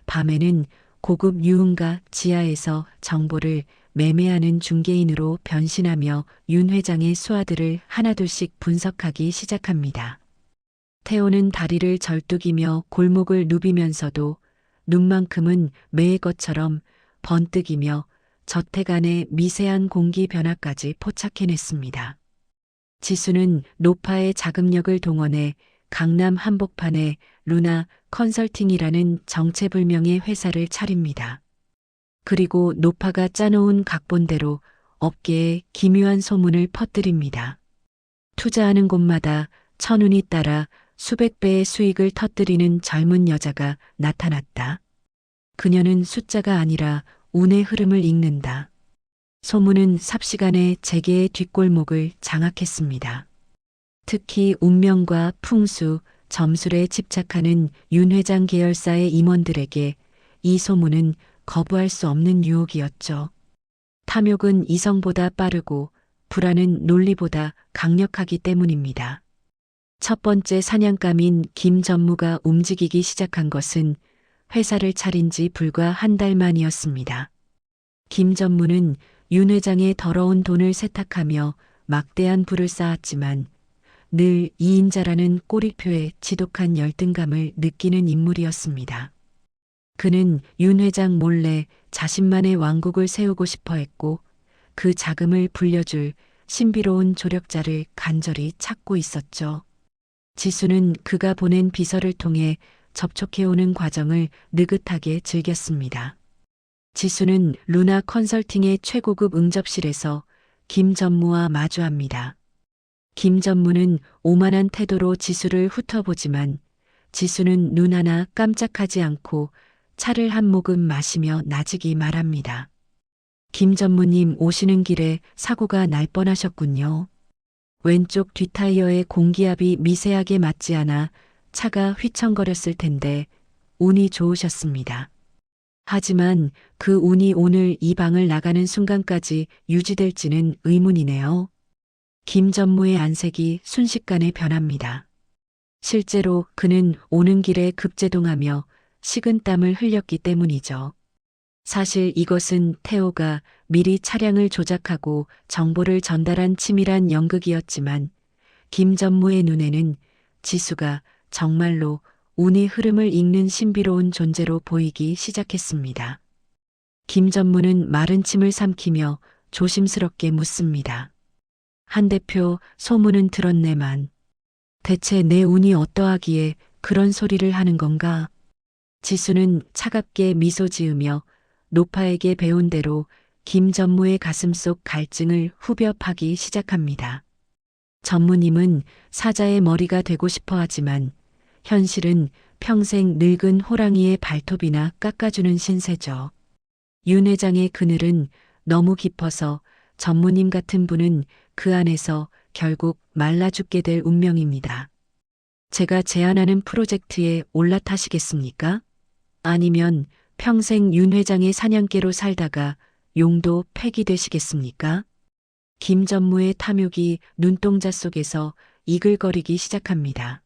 밤에는 고급 유흥가 지하에서 정보를 매매하는 중개인으로 변신하며 윤 회장의 수하들을 하나둘씩 분석하기 시작합니다. 태호는 다리를 절뚝이며 골목을 누비면서도 눈만큼은 매의 것처럼 번뜩이며 저택 안의 미세한 공기 변화까지 포착해냈습니다. 지수는 노파의 자금력을 동원해 강남 한복판에 루나 컨설팅이라는 정체불명의 회사를 차립니다. 그리고 노파가 짜놓은 각본대로 업계에 기묘한 소문을 퍼뜨립니다. 투자하는 곳마다 천운이 따라 수백 배의 수익을 터뜨리는 젊은 여자가 나타났다. 그녀는 숫자가 아니라 운의 흐름을 읽는다. 소문은 삽시간에 재계의 뒷골목을 장악했습니다. 특히 운명과 풍수, 점술에 집착하는 윤 회장 계열사의 임원들에게 이 소문은 거부할 수 없는 유혹이었죠. 탐욕은 이성보다 빠르고 불안은 논리보다 강력하기 때문입니다. 첫 번째 사냥감인 김 전무가 움직이기 시작한 것은 회사를 차린 지 불과 한 달 만이었습니다. 김 전무는 윤 회장의 더러운 돈을 세탁하며 막대한 부를 쌓았지만 늘 이인자라는 꼬리표에 지독한 열등감을 느끼는 인물이었습니다. 그는 윤 회장 몰래 자신만의 왕국을 세우고 싶어 했고 그 자금을 불려줄 신비로운 조력자를 간절히 찾고 있었죠. 지수는 그가 보낸 비서를 통해 접촉해오는 과정을 느긋하게 즐겼습니다. 지수는 루나 컨설팅의 최고급 응접실에서 김 전무와 마주합니다. 김 전무는 오만한 태도로 지수를 훑어보지만 지수는 눈 하나 깜짝하지 않고 차를 한 모금 마시며 나직이 말합니다. 김 전무님 오시는 길에 사고가 날 뻔하셨군요. 왼쪽 뒷타이어의 공기압이 미세하게 맞지 않아 차가 휘청거렸을 텐데 운이 좋으셨습니다. 하지만 그 운이 오늘 이 방을 나가는 순간까지 유지될지는 의문이네요. 김 전무의 안색이 순식간에 변합니다. 실제로 그는 오는 길에 급제동하며 식은땀을 흘렸기 때문이죠. 사실 이것은 태호가 미리 차량을 조작하고 정보를 전달한 치밀한 연극이었지만 김 전무의 눈에는 지수가 정말로 운의 흐름을 읽는 신비로운 존재로 보이기 시작했습니다. 김 전무는 마른 침을 삼키며 조심스럽게 묻습니다. 한 대표, 소문은 들었네만 대체 내 운이 어떠하기에 그런 소리를 하는 건가? 지수는 차갑게 미소 지으며 노파에게 배운 대로 김 전무의 가슴 속 갈증을 후벼 파기 시작합니다. 전무님은 사자의 머리가 되고 싶어 하지만 현실은 평생 늙은 호랑이의 발톱이나 깎아주는 신세죠. 윤 회장의 그늘은 너무 깊어서 전무님 같은 분은 그 안에서 결국 말라 죽게 될 운명입니다. 제가 제안하는 프로젝트에 올라타시겠습니까? 아니면 평생 윤 회장의 사냥개로 살다가 용도 폐기되시겠습니까? 김 전무의 탐욕이 눈동자 속에서 이글거리기 시작합니다.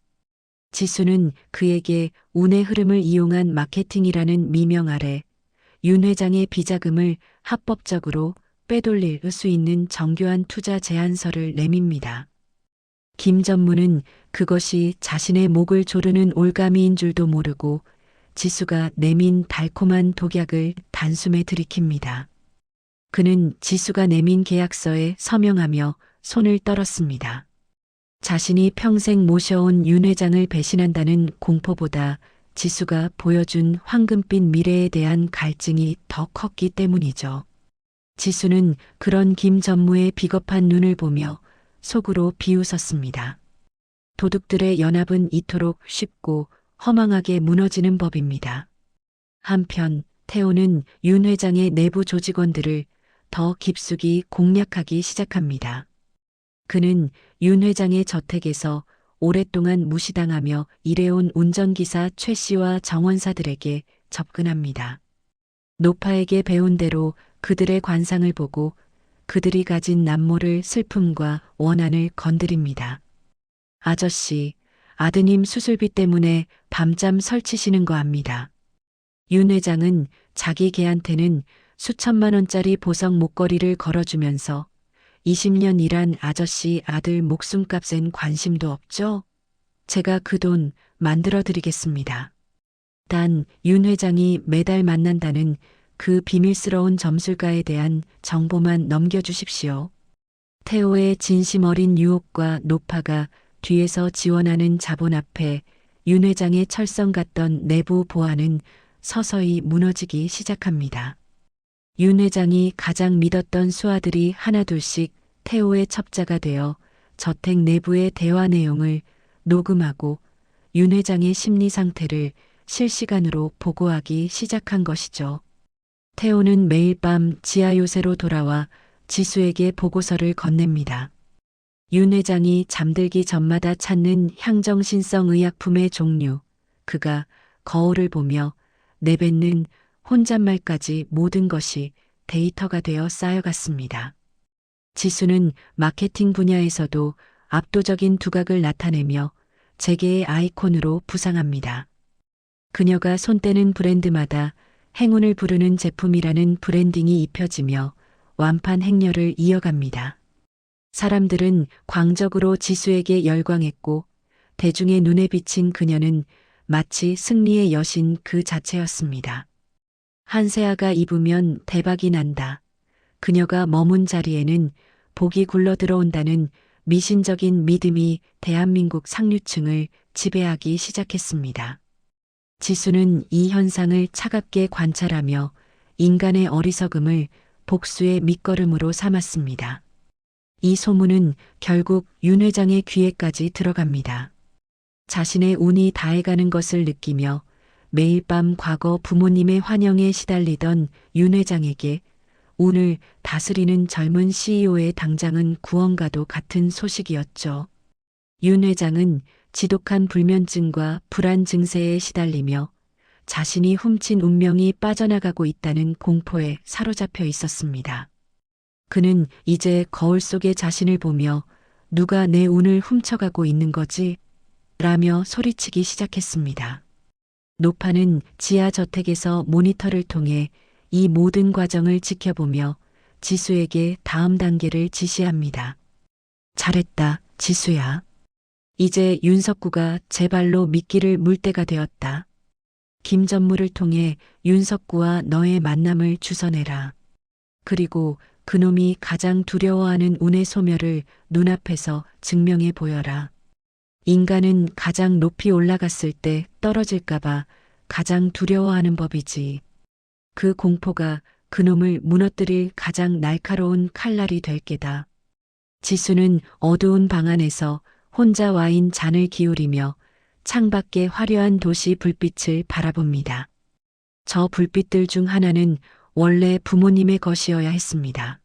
지수는 그에게 운의 흐름을 이용한 마케팅이라는 미명 아래 윤 회장의 비자금을 합법적으로 빼돌릴 수 있는 정교한 투자 제안서를 내밉니다. 김 전무는 그것이 자신의 목을 조르는 올가미인 줄도 모르고 지수가 내민 달콤한 독약을 단숨에 들이킵니다. 그는 지수가 내민 계약서에 서명하며 손을 떨었습니다. 자신이 평생 모셔온 윤 회장을 배신한다는 공포보다 지수가 보여준 황금빛 미래에 대한 갈증이 더 컸기 때문이죠. 지수는 그런 김 전무의 비겁한 눈을 보며 속으로 비웃었습니다. 도둑들의 연합은 이토록 쉽고 허망하게 무너지는 법입니다. 한편 태호는 윤 회장의 내부 조직원들을 더 깊숙이 공략하기 시작합니다. 그는 윤 회장의 저택에서 오랫동안 무시당하며 일해온 운전기사 최 씨와 정원사들에게 접근합니다. 노파에게 배운 대로 그들의 관상을 보고 그들이 가진 남모를 슬픔과 원한을 건드립니다. 아저씨, 아드님 수술비 때문에 밤잠 설치시는 거 압니다. 윤 회장은 자기 개한테는 수천만 원짜리 보석 목걸이를 걸어주면서 20년 일한 아저씨 아들 목숨값엔 관심도 없죠? 제가 그 돈 만들어 드리겠습니다. 단 윤 회장이 매달 만난다는 그 비밀스러운 점술가에 대한 정보만 넘겨주십시오. 태호의 진심 어린 유혹과 노파가 뒤에서 지원하는 자본 앞에 윤 회장의 철성 같던 내부 보안은 서서히 무너지기 시작합니다. 윤 회장이 가장 믿었던 수하들이 하나둘씩 태호의 첩자가 되어 저택 내부의 대화 내용을 녹음하고 윤 회장의 심리 상태를 실시간으로 보고하기 시작한 것이죠. 태호는 매일 밤 지하 요새로 돌아와 지수에게 보고서를 건넵니다. 윤 회장이 잠들기 전마다 찾는 향정신성 의약품의 종류, 그가 거울을 보며 내뱉는 혼잣말까지 모든 것이 데이터가 되어 쌓여갔습니다. 지수는 마케팅 분야에서도 압도적인 두각을 나타내며 재계의 아이콘으로 부상합니다. 그녀가 손대는 브랜드마다 행운을 부르는 제품이라는 브랜딩이 입혀지며 완판 행렬을 이어갑니다. 사람들은 광적으로 지수에게 열광했고 대중의 눈에 비친 그녀는 마치 승리의 여신 그 자체였습니다. 한세아가 입으면 대박이 난다. 그녀가 머문 자리에는 복이 굴러 들어온다는 미신적인 믿음이 대한민국 상류층을 지배하기 시작했습니다. 지수는 이 현상을 차갑게 관찰하며 인간의 어리석음을 복수의 밑거름으로 삼았습니다. 이 소문은 결국 윤 회장의 귀에까지 들어갑니다. 자신의 운이 다해가는 것을 느끼며 매일 밤 과거 부모님의 환영에 시달리던 윤 회장에게 운을 다스리는 젊은 CEO의 당장은 구원과도 같은 소식이었죠. 윤 회장은 지독한 불면증과 불안 증세에 시달리며 자신이 훔친 운명이 빠져나가고 있다는 공포에 사로잡혀 있었습니다. 그는 이제 거울 속의 자신을 보며 누가 내 운을 훔쳐가고 있는 거지? 라며 소리치기 시작했습니다. 노파는 지하 저택에서 모니터를 통해 이 모든 과정을 지켜보며 지수에게 다음 단계를 지시합니다. 잘했다, 지수야. 이제 윤석구가 제 발로 미끼를 물 때가 되었다. 김 전무를 통해 윤석구와 너의 만남을 주선해라. 그리고 그놈이 가장 두려워하는 운의 소멸을 눈앞에서 증명해 보여라. 인간은 가장 높이 올라갔을 때 떨어질까봐 가장 두려워하는 법이지. 그 공포가 그놈을 무너뜨릴 가장 날카로운 칼날이 될 게다. 지수는 어두운 방 안에서 혼자 와인 잔을 기울이며 창밖의 화려한 도시 불빛을 바라봅니다. 저 불빛들 중 하나는 원래 부모님의 것이어야 했습니다.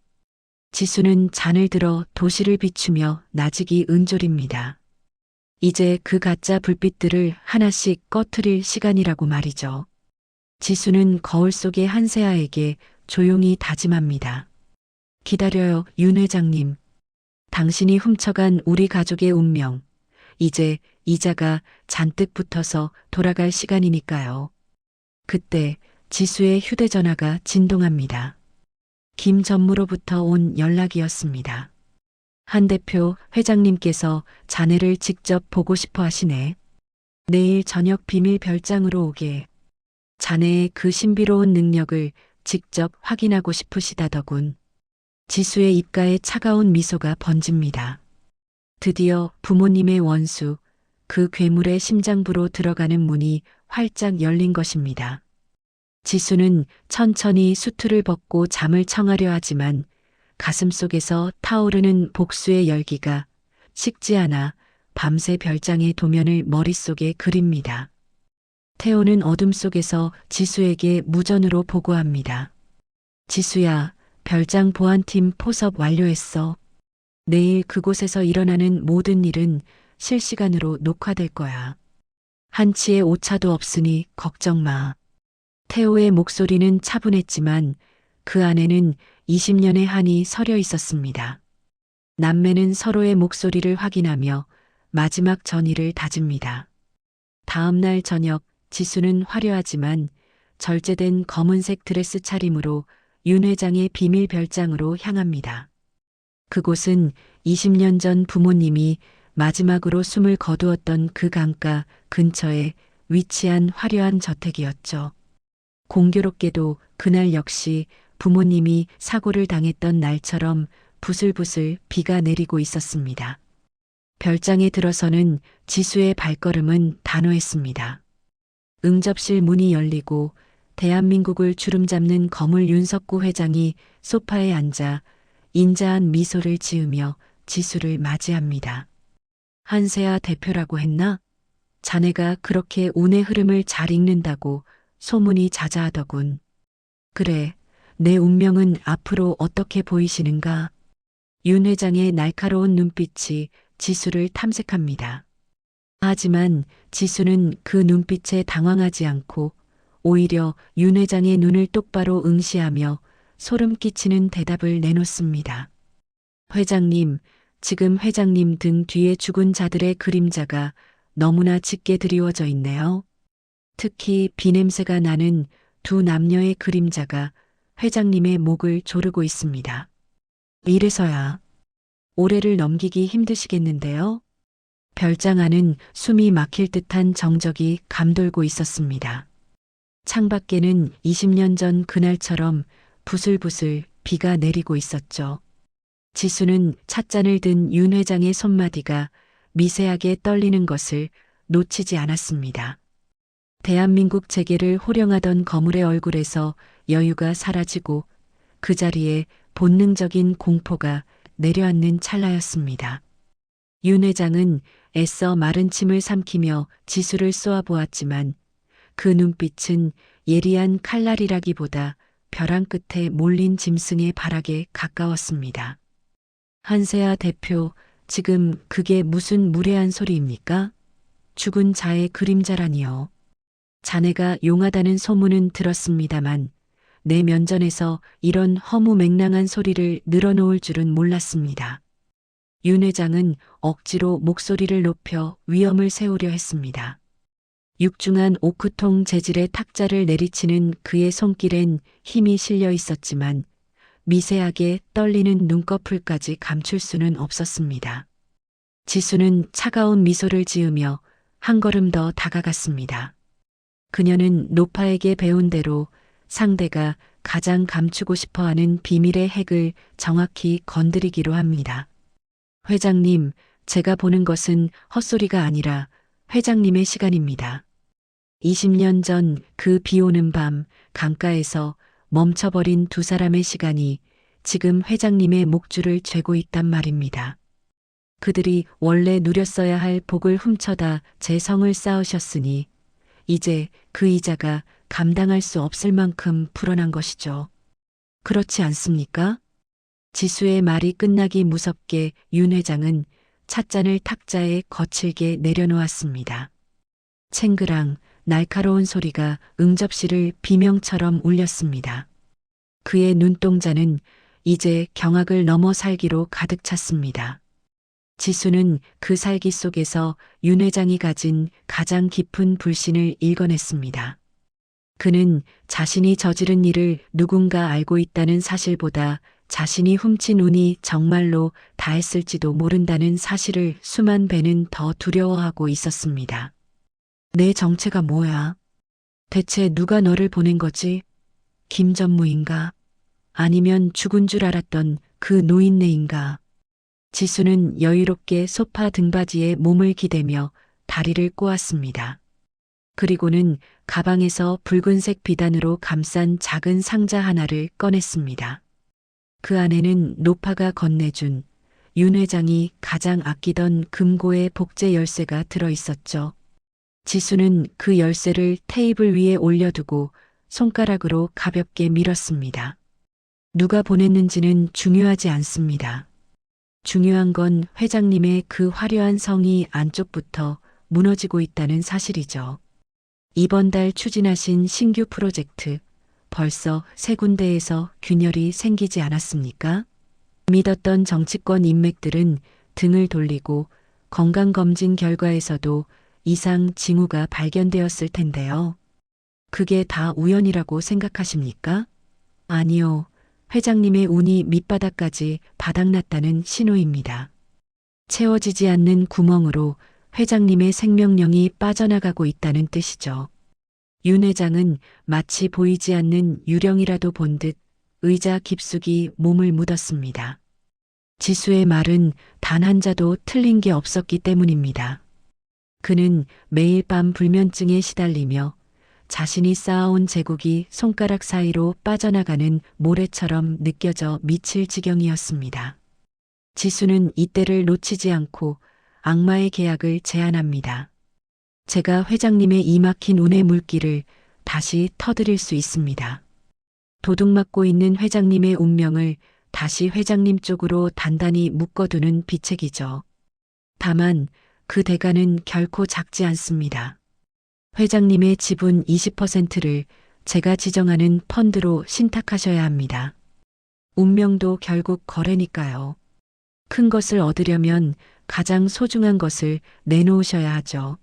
지수는 잔을 들어 도시를 비추며 나직이 은졸입니다. 이제 그 가짜 불빛들을 하나씩 꺼트릴 시간이라고 말이죠. 지수는 거울 속의 한세아에게 조용히 다짐합니다. 기다려요, 윤 회장님. 당신이 훔쳐간 우리 가족의 운명. 이제 이자가 잔뜩 붙어서 돌아갈 시간이니까요. 그때 지수의 휴대전화가 진동합니다. 김 전무로부터 온 연락이었습니다. 한 대표 회장님께서 자네를 직접 보고 싶어 하시네. 내일 저녁 비밀 별장으로 오게. 자네의 그 신비로운 능력을 직접 확인하고 싶으시다더군. 지수의 입가에 차가운 미소가 번집니다. 드디어 부모님의 원수, 그 괴물의 심장부로 들어가는 문이 활짝 열린 것입니다. 지수는 천천히 수트를 벗고 잠을 청하려 하지만 가슴 속에서 타오르는 복수의 열기가 식지 않아 밤새 별장의 도면을 머릿속에 그립니다. 태호는 어둠 속에서 지수에게 무전으로 보고합니다. 지수야, 별장 보안팀 포섭 완료했어. 내일 그곳에서 일어나는 모든 일은 실시간으로 녹화될 거야. 한치의 오차도 없으니 걱정 마. 태호의 목소리는 차분했지만 그 안에는 20년의 한이 서려 있었습니다. 남매는 서로의 목소리를 확인하며 마지막 전의를 다집니다. 다음 날 저녁 지수는 화려하지만 절제된 검은색 드레스 차림으로 윤 회장의 비밀 별장으로 향합니다. 그곳은 20년 전 부모님이 마지막으로 숨을 거두었던 그 강가 근처에 위치한 화려한 저택이었죠. 공교롭게도 그날 역시 부모님이 사고를 당했던 날처럼 부슬부슬 비가 내리고 있었습니다. 별장에 들어서는 지수의 발걸음은 단호했습니다. 응접실 문이 열리고 대한민국을 주름잡는 거물 윤석구 회장이 소파에 앉아 인자한 미소를 지으며 지수를 맞이합니다. 한세아 대표라고 했나? 자네가 그렇게 운의 흐름을 잘 읽는다고 소문이 자자하더군. 그래, 내 운명은 앞으로 어떻게 보이시는가? 윤 회장의 날카로운 눈빛이 지수를 탐색합니다. 하지만 지수는 그 눈빛에 당황하지 않고 오히려 윤 회장의 눈을 똑바로 응시하며 소름 끼치는 대답을 내놓습니다. 회장님, 지금 회장님 등 뒤에 죽은 자들의 그림자가 너무나 짙게 드리워져 있네요. 특히 비냄새가 나는 두 남녀의 그림자가 회장님의 목을 조르고 있습니다. 이래서야 올해를 넘기기 힘드시겠는데요? 별장 안은 숨이 막힐 듯한 정적이 감돌고 있었습니다. 창밖에는 20년 전 그날처럼 부슬부슬 비가 내리고 있었죠. 지수는 찻잔을 든 윤 회장의 손마디가 미세하게 떨리는 것을 놓치지 않았습니다. 대한민국 재계를 호령하던 거물의 얼굴에서 여유가 사라지고 그 자리에 본능적인 공포가 내려앉는 찰나였습니다. 윤 회장은 애써 마른 침을 삼키며 지수를 쏘아보았지만 그 눈빛은 예리한 칼날이라기보다 벼랑 끝에 몰린 짐승의 발악에 가까웠습니다. 한세아 대표, 지금 그게 무슨 무례한 소리입니까? 죽은 자의 그림자라니요. 자네가 용하다는 소문은 들었습니다만 내 면전에서 이런 허무맹랑한 소리를 늘어놓을 줄은 몰랐습니다. 윤 회장은 억지로 목소리를 높여 위엄을 세우려 했습니다. 육중한 오크통 재질의 탁자를 내리치는 그의 손길엔 힘이 실려 있었지만 미세하게 떨리는 눈꺼풀까지 감출 수는 없었습니다. 지수는 차가운 미소를 지으며 한 걸음 더 다가갔습니다. 그녀는 노파에게 배운 대로 상대가 가장 감추고 싶어하는 비밀의 핵을 정확히 건드리기로 합니다. 회장님, 제가 보는 것은 헛소리가 아니라 회장님의 시간입니다. 20년 전 그 비 오는 밤 강가에서 멈춰버린 두 사람의 시간이 지금 회장님의 목줄을 죄고 있단 말입니다. 그들이 원래 누렸어야 할 복을 훔쳐다 제 성을 쌓으셨으니 이제 그 이자가 감당할 수 없을 만큼 불어난 것이죠. 그렇지 않습니까? 지수의 말이 끝나기 무섭게 윤 회장은 찻잔을 탁자에 거칠게 내려놓았습니다. 챙그랑 날카로운 소리가 응접실을 비명처럼 울렸습니다. 그의 눈동자는 이제 경악을 넘어 살기로 가득 찼습니다. 지수는 그 살기 속에서 윤 회장이 가진 가장 깊은 불신을 읽어냈습니다. 그는 자신이 저지른 일을 누군가 알고 있다는 사실보다 자신이 훔친 운이 정말로 다했을지도 모른다는 사실을 수만 배는 더 두려워하고 있었습니다. 내 정체가 뭐야? 대체 누가 너를 보낸 거지? 김전무인가? 아니면 죽은 줄 알았던 그 노인네인가? 지수는 여유롭게 소파 등받이에 몸을 기대며 다리를 꼬았습니다. 그리고는 가방에서 붉은색 비단으로 감싼 작은 상자 하나를 꺼냈습니다. 그 안에는 노파가 건네준 윤 회장이 가장 아끼던 금고의 복제 열쇠가 들어 있었죠. 지수는 그 열쇠를 테이블 위에 올려두고 손가락으로 가볍게 밀었습니다. 누가 보냈는지는 중요하지 않습니다. 중요한 건 회장님의 그 화려한 성이 안쪽부터 무너지고 있다는 사실이죠. 이번 달 추진하신 신규 프로젝트, 벌써 3군데에서 균열이 생기지 않았습니까? 믿었던 정치권 인맥들은 등을 돌리고 건강검진 결과에서도 이상 징후가 발견되었을 텐데요. 그게 다 우연이라고 생각하십니까? 아니요. 회장님의 운이 밑바닥까지 바닥났다는 신호입니다. 채워지지 않는 구멍으로 회장님의 생명력이 빠져나가고 있다는 뜻이죠. 윤 회장은 마치 보이지 않는 유령이라도 본 듯 의자 깊숙이 몸을 묻었습니다. 지수의 말은 단 한 자도 틀린 게 없었기 때문입니다. 그는 매일 밤 불면증에 시달리며 자신이 쌓아온 제국이 손가락 사이로 빠져나가는 모래처럼 느껴져 미칠 지경이었습니다. 지수는 이때를 놓치지 않고 악마의 계약을 제안합니다. 제가 회장님의 이 막힌 운의 물길을 다시 터뜨릴 수 있습니다. 도둑맞고 있는 회장님의 운명을 다시 회장님 쪽으로 단단히 묶어두는 비책이죠. 다만 그 대가는 결코 작지 않습니다. 회장님의 지분 20%를 제가 지정하는 펀드로 신탁하셔야 합니다. 운명도 결국 거래니까요. 큰 것을 얻으려면 가장 소중한 것을 내놓으셔야 하죠.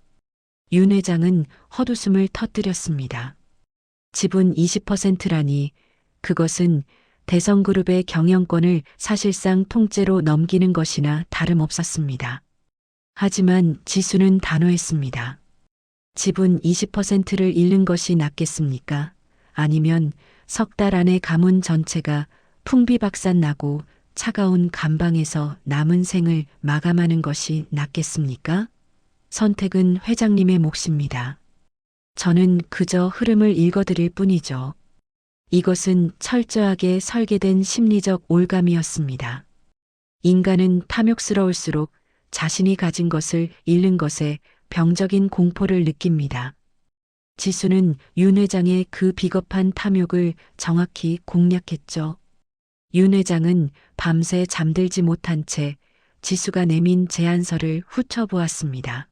윤 회장은 헛웃음을 터뜨렸습니다. 지분 20%라니 그것은 대성그룹의 경영권을 사실상 통째로 넘기는 것이나 다름없었습니다. 하지만 지수는 단호했습니다. 지분 20%를 잃는 것이 낫겠습니까? 아니면 석 달 안에 가문 전체가 풍비박산 나고 차가운 감방에서 남은 생을 마감하는 것이 낫겠습니까? 선택은 회장님의 몫입니다. 저는 그저 흐름을 읽어드릴 뿐이죠. 이것은 철저하게 설계된 심리적 올감이었습니다. 인간은 탐욕스러울수록 자신이 가진 것을 잃는 것에 병적인 공포를 느낍니다. 지수는 윤 회장의 그 비겁한 탐욕을 정확히 공략했죠. 윤 회장은 밤새 잠들지 못한 채 지수가 내민 제안서를 훑어보았습니다.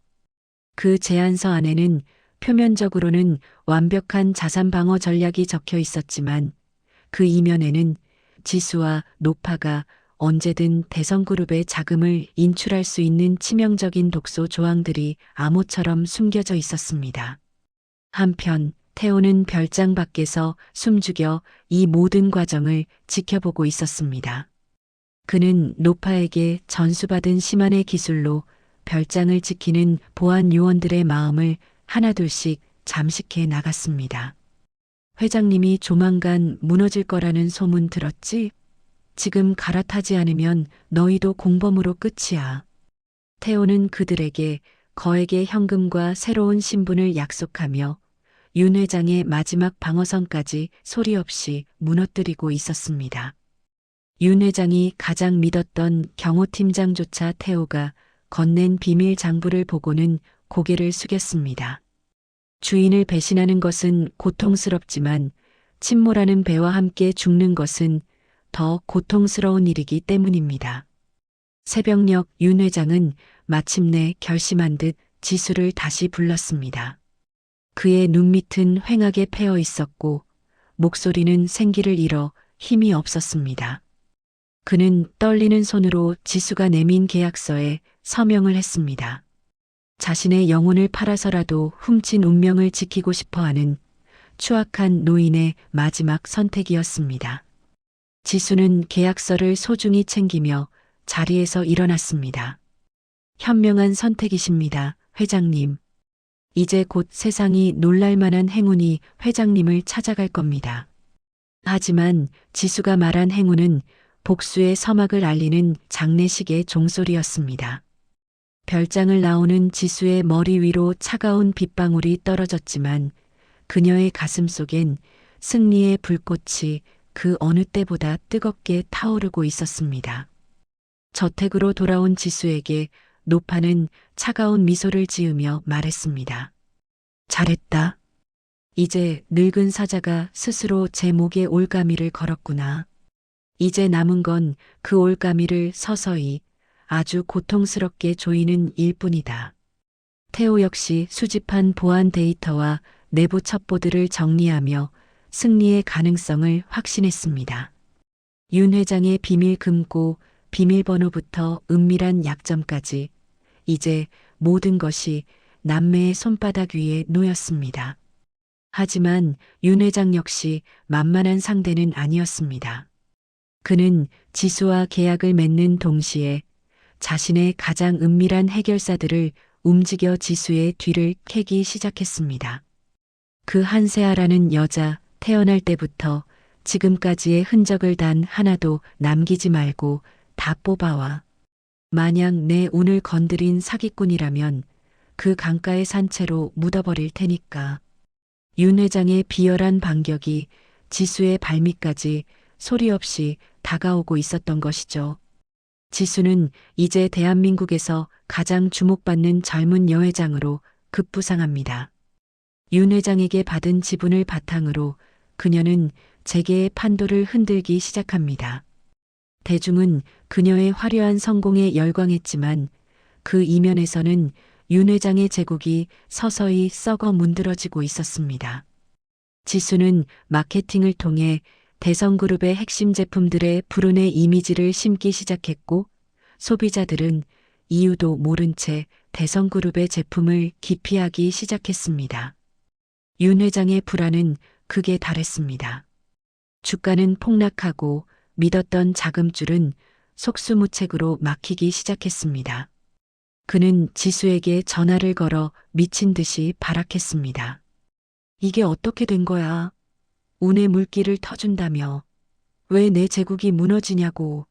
그 제안서 안에는 표면적으로는 완벽한 자산 방어 전략이 적혀 있었지만 그 이면에는 지수와 노파가 언제든 대성그룹의 자금을 인출할 수 있는 치명적인 독소 조항들이 암호처럼 숨겨져 있었습니다. 한편 태호는 별장 밖에서 숨죽여 이 모든 과정을 지켜보고 있었습니다. 그는 노파에게 전수받은 시만의 기술로 별장을 지키는 보안 요원들의 마음을 하나둘씩 잠식해 나갔습니다. 회장님이 조만간 무너질 거라는 소문 들었지? 지금 갈아타지 않으면 너희도 공범으로 끝이야. 태호는 그들에게 거액의 현금과 새로운 신분을 약속하며 윤 회장의 마지막 방어선까지 소리 없이 무너뜨리고 있었습니다. 윤 회장이 가장 믿었던 경호팀장조차 태호가 건넨 비밀 장부를 보고는 고개를 숙였습니다. 주인을 배신하는 것은 고통스럽지만 침몰하는 배와 함께 죽는 것은 더 고통스러운 일이기 때문입니다. 새벽녘 윤 회장은 마침내 결심한 듯 지수를 다시 불렀습니다. 그의 눈밑은 휑하게 패어 있었고 목소리는 생기를 잃어 힘이 없었습니다. 그는 떨리는 손으로 지수가 내민 계약서에 서명을 했습니다. 자신의 영혼을 팔아서라도 훔친 운명을 지키고 싶어하는 추악한 노인의 마지막 선택이었습니다. 지수는 계약서를 소중히 챙기며 자리에서 일어났습니다. 현명한 선택이십니다, 회장님. 이제 곧 세상이 놀랄만한 행운이 회장님을 찾아갈 겁니다. 하지만 지수가 말한 행운은 복수의 서막을 알리는 장례식의 종소리였습니다. 별장을 나오는 지수의 머리 위로 차가운 빗방울이 떨어졌지만 그녀의 가슴 속엔 승리의 불꽃이 그 어느 때보다 뜨겁게 타오르고 있었습니다. 저택으로 돌아온 지수에게 노파는 차가운 미소를 지으며 말했습니다. 잘했다. 이제 늙은 사자가 스스로 제 목에 올가미를 걸었구나. 이제 남은 건 그 올가미를 서서히 아주 고통스럽게 조이는 일뿐이다. 태호 역시 수집한 보안 데이터와 내부 첩보들을 정리하며 승리의 가능성을 확신했습니다. 윤 회장의 비밀 금고, 비밀번호부터 은밀한 약점까지 이제 모든 것이 남매의 손바닥 위에 놓였습니다. 하지만 윤 회장 역시 만만한 상대는 아니었습니다. 그는 지수와 계약을 맺는 동시에 자신의 가장 은밀한 해결사들을 움직여 지수의 뒤를 캐기 시작했습니다. 그 한세아라는 여자 태어날 때부터 지금까지의 흔적을 단 하나도 남기지 말고 다 뽑아와. 만약 내 운을 건드린 사기꾼이라면 그 강가의 산채로 묻어버릴 테니까. 윤 회장의 비열한 반격이 지수의 발밑까지 소리 없이 다가오고 있었던 것이죠. 지수는 이제 대한민국에서 가장 주목받는 젊은 여회장으로 급부상합니다. 윤 회장에게 받은 지분을 바탕으로 그녀는 재계의 판도를 흔들기 시작합니다. 대중은 그녀의 화려한 성공에 열광했지만 그 이면에서는 윤 회장의 제국이 서서히 썩어 문드러지고 있었습니다. 지수는 마케팅을 통해 대성그룹의 핵심 제품들의 불운의 이미지를 심기 시작했고 소비자들은 이유도 모른 채 대성그룹의 제품을 기피하기 시작했습니다. 윤 회장의 불안은 극에 달했습니다. 주가는 폭락하고 믿었던 자금줄은 속수무책으로 막히기 시작했습니다. 그는 지수에게 전화를 걸어 미친 듯이 발악했습니다. 이게 어떻게 된 거야? 운의 물기를 터준다며. 왜 내 제국이 무너지냐고.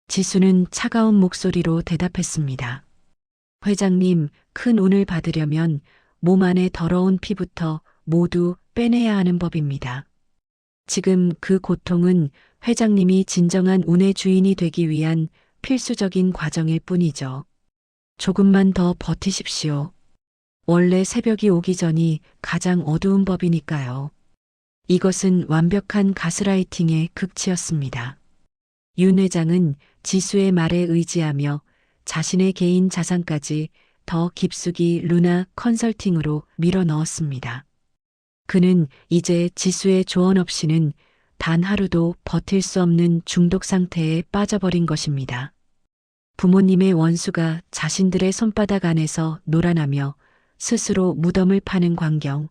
지수는 차가운 목소리로 대답했습니다. 회장님, 큰 운을 받으려면 몸 안의 더러운 피부터 모두 빼내야 하는 법입니다. 지금 그 고통은 회장님이 진정한 운의 주인이 되기 위한 필수적인 과정일 뿐이죠. 조금만 더 버티십시오. 원래 새벽이 오기 전이 가장 어두운 법이니까요. 이것은 완벽한 가스라이팅의 극치였습니다. 윤 회장은 지수의 말에 의지하며 자신의 개인 자산까지 더 깊숙이 루나 컨설팅으로 밀어 넣었습니다. 그는 이제 지수의 조언 없이는 단 하루도 버틸 수 없는 중독 상태에 빠져버린 것입니다. 부모님의 원수가 자신들의 손바닥 안에서 놀아나며 스스로 무덤을 파는 광경.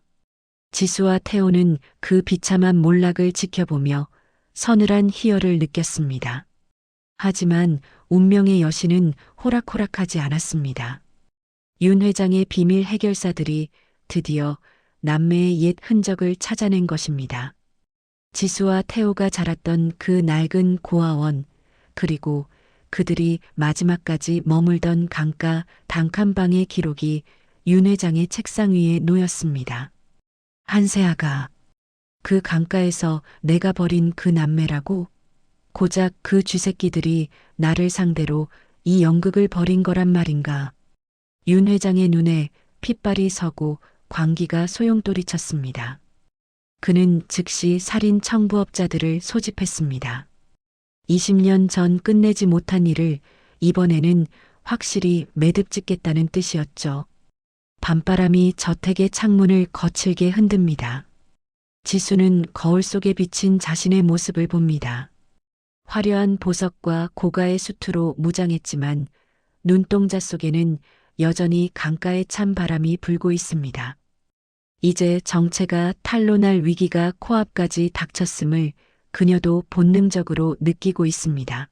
지수와 태호는 그 비참한 몰락을 지켜보며 서늘한 희열을 느꼈습니다. 하지만 운명의 여신은 호락호락하지 않았습니다. 윤 회장의 비밀 해결사들이 드디어 남매의 옛 흔적을 찾아낸 것입니다. 지수와 태호가 자랐던 그 낡은 고아원, 그리고 그들이 마지막까지 머물던 강가 단칸방의 기록이 윤 회장의 책상 위에 놓였습니다. 한세아가 그 강가에서 내가 버린 그 남매라고? 고작 그 쥐새끼들이 나를 상대로 이 연극을 벌인 거란 말인가. 윤 회장의 눈에 핏발이 서고 광기가 소용돌이쳤습니다. 그는 즉시 살인 청부업자들을 소집했습니다. 20년 전 끝내지 못한 일을 이번에는 확실히 매듭 짓겠다는 뜻이었죠. 밤바람이 저택의 창문을 거칠게 흔듭니다. 지수는 거울 속에 비친 자신의 모습을 봅니다. 화려한 보석과 고가의 수트로 무장했지만 눈동자 속에는 여전히 강가의 찬 바람이 불고 있습니다. 이제 정체가 탄로날 위기가 코앞까지 닥쳤음을 그녀도 본능적으로 느끼고 있습니다.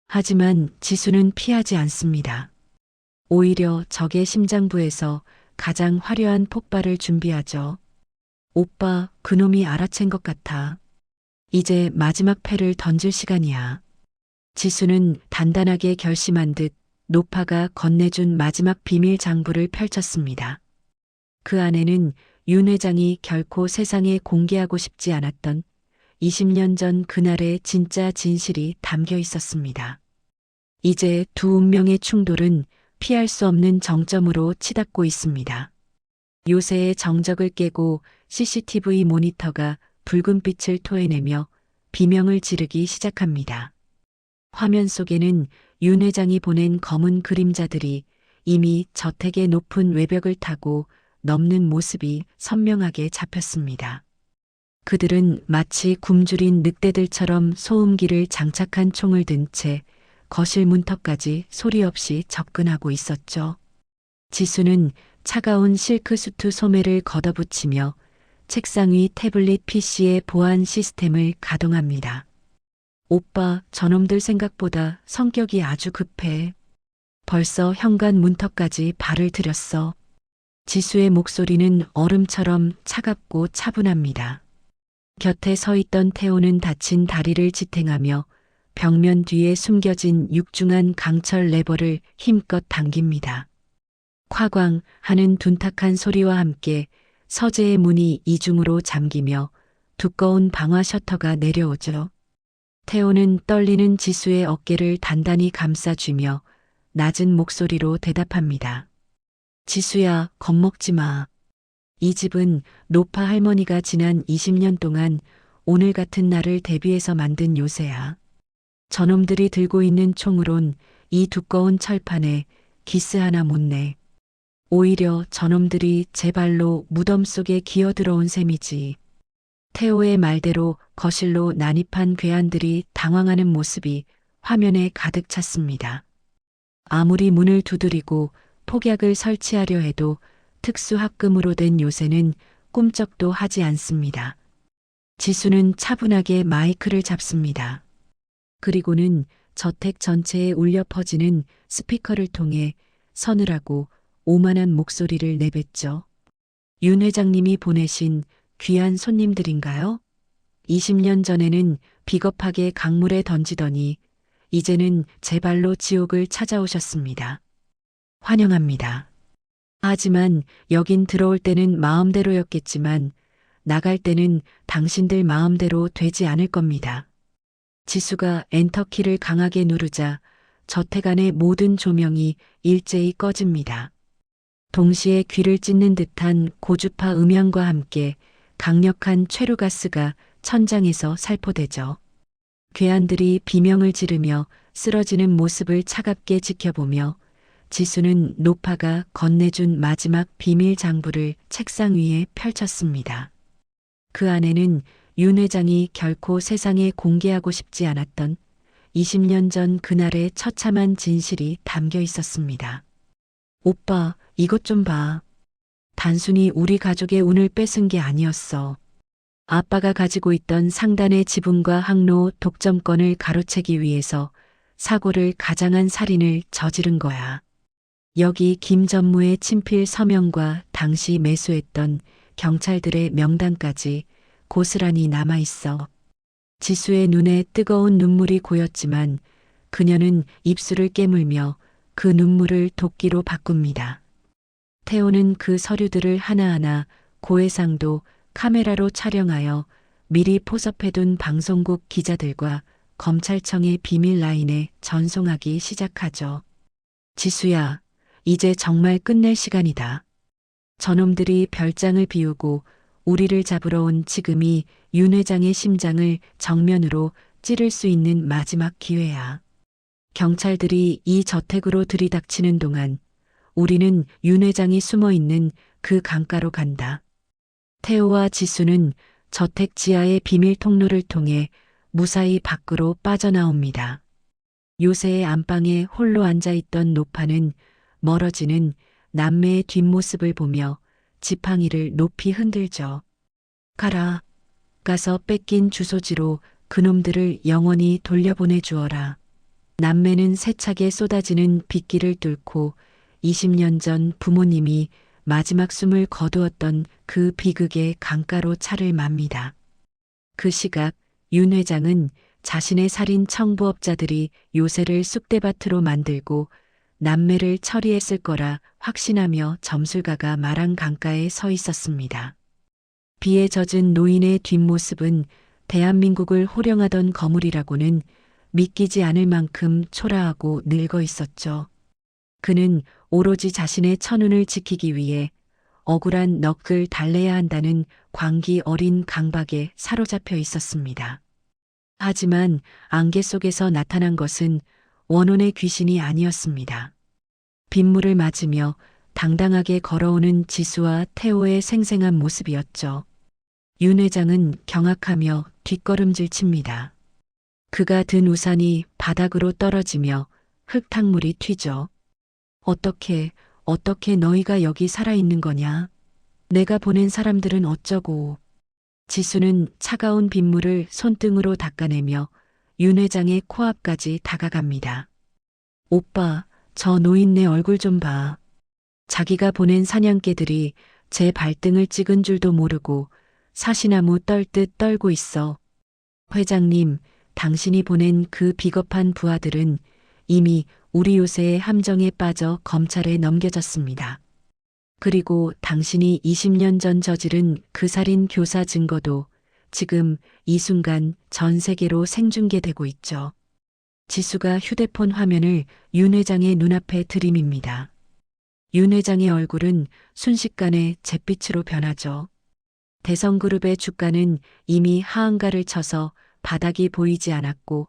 하지만 지수는 피하지 않습니다. 오히려 적의 심장부에서 가장 화려한 폭발을 준비하죠. 오빠, 그놈이 알아챈 것 같아. 이제 마지막 패를 던질 시간이야. 지수는 단단하게 결심한 듯 노파가 건네준 마지막 비밀 장부를 펼쳤습니다. 그 안에는 윤 회장이 결코 세상에 공개하고 싶지 않았던 20년 전 그날의 진짜 진실이 담겨 있었습니다. 이제 두 운명의 충돌은 피할 수 없는 정점으로 치닫고 있습니다. 요새의 정적을 깨고 CCTV 모니터가 붉은 빛을 토해내며 비명을 지르기 시작합니다. 화면 속에는 윤 회장이 보낸 검은 그림자들이 이미 저택의 높은 외벽을 타고 넘는 모습이 선명하게 잡혔습니다. 그들은 마치 굶주린 늑대들처럼 소음기를 장착한 총을 든 채 거실 문턱까지 소리 없이 접근하고 있었죠. 지수는 차가운 실크 수트 소매를 걷어붙이며 책상 위 태블릿 PC의 보안 시스템을 가동합니다. 오빠, 저놈들 생각보다 성격이 아주 급해. 벌써 현관 문턱까지 발을 들였어. 지수의 목소리는 얼음처럼 차갑고 차분합니다. 곁에 서 있던 태호는 다친 다리를 지탱하며 벽면 뒤에 숨겨진 육중한 강철 레버를 힘껏 당깁니다. 콱광 하는 둔탁한 소리와 함께 서재의 문이 이중으로 잠기며 두꺼운 방화 셔터가 내려오죠. 태호는 떨리는 지수의 어깨를 단단히 감싸쥐며 낮은 목소리로 대답합니다. 지수야, 겁먹지 마. 이 집은 노파 할머니가 지난 20년 동안 오늘 같은 날을 대비해서 만든 요새야. 저놈들이 들고 있는 총으론 이 두꺼운 철판에 기스 하나 못 내. 오히려 저놈들이 제 발로 무덤 속에 기어들어온 셈이지. 태호의 말대로 거실로 난입한 괴한들이 당황하는 모습이 화면에 가득 찼습니다. 아무리 문을 두드리고 폭약을 설치하려 해도 특수 합금으로 된 요새는 꿈쩍도 하지 않습니다. 지수는 차분하게 마이크를 잡습니다. 그리고는 저택 전체에 울려 퍼지는 스피커를 통해 서늘하고 오만한 목소리를 내뱉죠. 윤 회장님이 보내신 귀한 손님들인가요? 20년 전에는 비겁하게 강물에 던지더니 이제는 제 발로 지옥을 찾아오셨습니다. 환영합니다. 하지만 여긴 들어올 때는 마음대로였겠지만 나갈 때는 당신들 마음대로 되지 않을 겁니다. 지수가 엔터키를 강하게 누르자 저택 안의 모든 조명이 일제히 꺼집니다. 동시에 귀를 찢는 듯한 고주파 음향과 함께 강력한 최루가스가 천장에서 살포되죠. 괴한들이 비명을 지르며 쓰러지는 모습을 차갑게 지켜보며 지수는 노파가 건네준 마지막 비밀 장부를 책상 위에 펼쳤습니다. 그 안에는 윤 회장이 결코 세상에 공개하고 싶지 않았던 20년 전 그날의 처참한 진실이 담겨 있었습니다. 오빠, 이것 좀 봐. 단순히 우리 가족의 운을 뺏은 게 아니었어. 아빠가 가지고 있던 상단의 지분과 항로 독점권을 가로채기 위해서 사고를 가장한 살인을 저지른 거야. 여기 김 전무의 친필 서명과 당시 매수했던 경찰들의 명단까지 고스란히 남아있어. 지수의 눈에 뜨거운 눈물이 고였지만 그녀는 입술을 깨물며 그 눈물을 도끼로 바꿉니다. 태호는 그 서류들을 하나하나 고해상도 카메라로 촬영하여 미리 포섭해둔 방송국 기자들과 검찰청의 비밀 라인에 전송하기 시작하죠. 지수야, 이제 정말 끝낼 시간이다. 저놈들이 별장을 비우고 우리를 잡으러 온 지금이 윤 회장의 심장을 정면으로 찌를 수 있는 마지막 기회야. 경찰들이 이 저택으로 들이닥치는 동안 우리는 윤 회장이 숨어 있는 그 강가로 간다. 태호와 지수는 저택 지하의 비밀 통로를 통해 무사히 밖으로 빠져나옵니다. 요새의 안방에 홀로 앉아있던 노파는 멀어지는 남매의 뒷모습을 보며 지팡이를 높이 흔들죠. 가라. 가서 뺏긴 주소지로 그놈들을 영원히 돌려보내 주어라. 남매는 세차게 쏟아지는 빗길을 뚫고 20년 전 부모님이 마지막 숨을 거두었던 그 비극의 강가로 차를 맙니다. 그 시각 윤 회장은 자신의 살인 청부업자들이 요새를 쑥대밭으로 만들고 남매를 처리했을 거라 확신하며 점술가가 말한 강가에 서 있었습니다. 비에 젖은 노인의 뒷모습은 대한민국을 호령하던 거물이라고는 믿기지 않을 만큼 초라하고 늙어 있었죠. 그는 오로지 자신의 천운을 지키기 위해 억울한 넋을 달래야 한다는 광기 어린 강박에 사로잡혀 있었습니다. 하지만 안개 속에서 나타난 것은 원혼의 귀신이 아니었습니다. 빗물을 맞으며 당당하게 걸어오는 지수와 태호의 생생한 모습이었죠. 윤 회장은 경악하며 뒷걸음질 칩니다. 그가 든 우산이 바닥으로 떨어지며 흙탕물이 튀죠. 어떻게 너희가 여기 살아있는 거냐? 내가 보낸 사람들은 어쩌고. 지수는 차가운 빗물을 손등으로 닦아내며 윤 회장의 코앞까지 다가갑니다. 오빠, 저 노인네 얼굴 좀 봐. 자기가 보낸 사냥개들이 제 발등을 찍은 줄도 모르고 사시나무 떨듯 떨고 있어. 회장님, 당신이 보낸 그 비겁한 부하들은 이미 우리 요새의 함정에 빠져 검찰에 넘겨졌습니다. 그리고 당신이 20년 전 저지른 그 살인 교사 증거도 지금 이 순간 전 세계로 생중계되고 있죠. 지수가 휴대폰 화면을 윤 회장의 눈앞에 들이밉니다. 윤 회장의 얼굴은 순식간에 잿빛으로 변하죠. 대성그룹의 주가는 이미 하한가를 쳐서 바닥이 보이지 않았고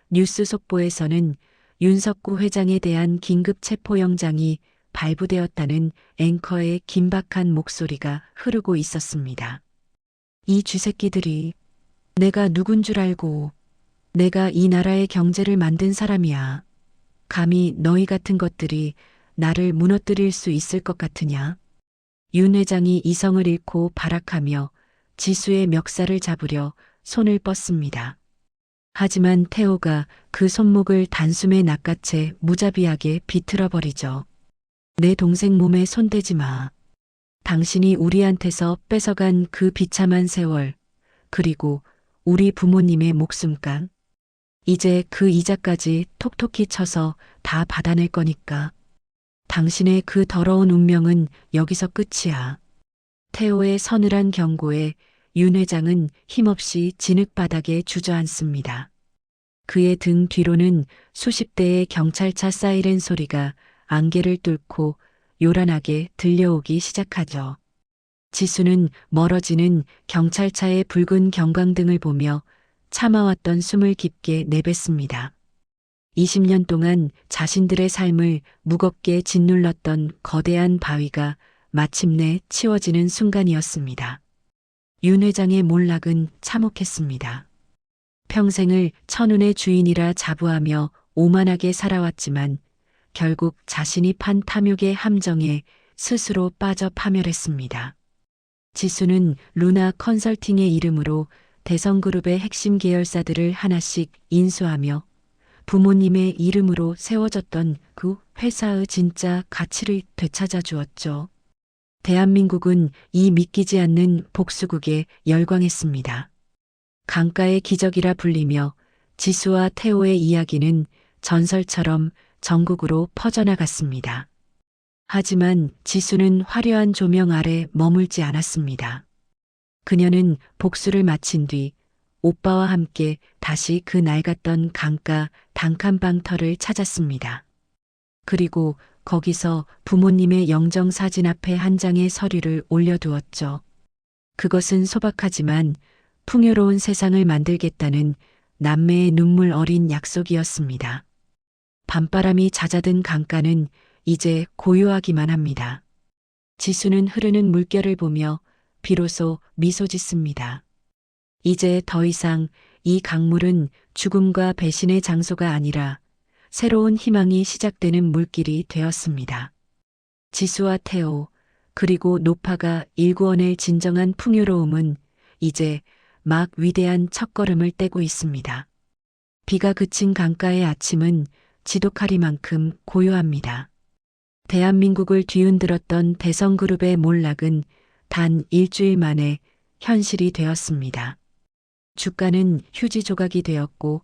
뉴스 속보에서는 윤석구 회장에 대한 긴급 체포영장이 발부되었다는 앵커의 긴박한 목소리가 흐르고 있었습니다. 이 쥐새끼들이 내가 누군 줄 알고 내가 이 나라의 경제를 만든 사람이야. 감히 너희 같은 것들이 나를 무너뜨릴 수 있을 것 같으냐? 윤 회장이 이성을 잃고 발악하며 지수의 멱살을 잡으려 손을 뻗습니다. 하지만 태호가 그 손목을 단숨에 낚아채 무자비하게 비틀어버리죠. 내 동생 몸에 손대지 마. 당신이 우리한테서 뺏어간 그 비참한 세월, 그리고 우리 부모님의 목숨값. 이제 그 이자까지 톡톡히 쳐서 다 받아낼 거니까. 당신의 그 더러운 운명은 여기서 끝이야. 태호의 서늘한 경고에 윤 회장은 힘없이 진흙바닥에 주저앉습니다. 그의 등 뒤로는 수십 대의 경찰차 사이렌 소리가 안개를 뚫고 요란하게 들려오기 시작하죠. 지수는 멀어지는 경찰차의 붉은 경광등을 보며 참아왔던 숨을 깊게 내뱉습니다. 20년 동안 자신들의 삶을 무겁게 짓눌렀던 거대한 바위가 마침내 치워지는 순간이었습니다. 윤 회장의 몰락은 참혹했습니다. 평생을 천운의 주인이라 자부하며 오만하게 살아왔지만 결국 자신이 판 탐욕의 함정에 스스로 빠져 파멸했습니다. 지수는 루나 컨설팅의 이름으로 대성그룹의 핵심 계열사들을 하나씩 인수하며 부모님의 이름으로 세워졌던 그 회사의 진짜 가치를 되찾아 주었죠. 대한민국은 이 믿기지 않는 복수국에 열광했습니다. 강가의 기적이라 불리며 지수와 태호의 이야기는 전설처럼 전국으로 퍼져나갔습니다. 하지만 지수는 화려한 조명 아래 머물지 않았습니다. 그녀는 복수를 마친 뒤 오빠와 함께 다시 그 낡았던 강가 단칸방터를 찾았습니다. 그리고 거기서 부모님의 영정 사진 앞에 한 장의 서류를 올려두었죠. 그것은 소박하지만 풍요로운 세상을 만들겠다는 남매의 눈물 어린 약속이었습니다. 밤바람이 잦아든 강가는 이제 고요하기만 합니다. 지수는 흐르는 물결을 보며 비로소 미소 짓습니다. 이제 더 이상 이 강물은 죽음과 배신의 장소가 아니라 새로운 희망이 시작되는 물길이 되었습니다. 지수와 태호, 그리고 노파가 일구어낼 진정한 풍요로움은 이제 막 위대한 첫걸음을 떼고 있습니다. 비가 그친 강가의 아침은 지독하리만큼 고요합니다. 대한민국을 뒤흔들었던 대성그룹의 몰락은 단 일주일 만에 현실이 되었습니다. 주가는 휴지 조각이 되었고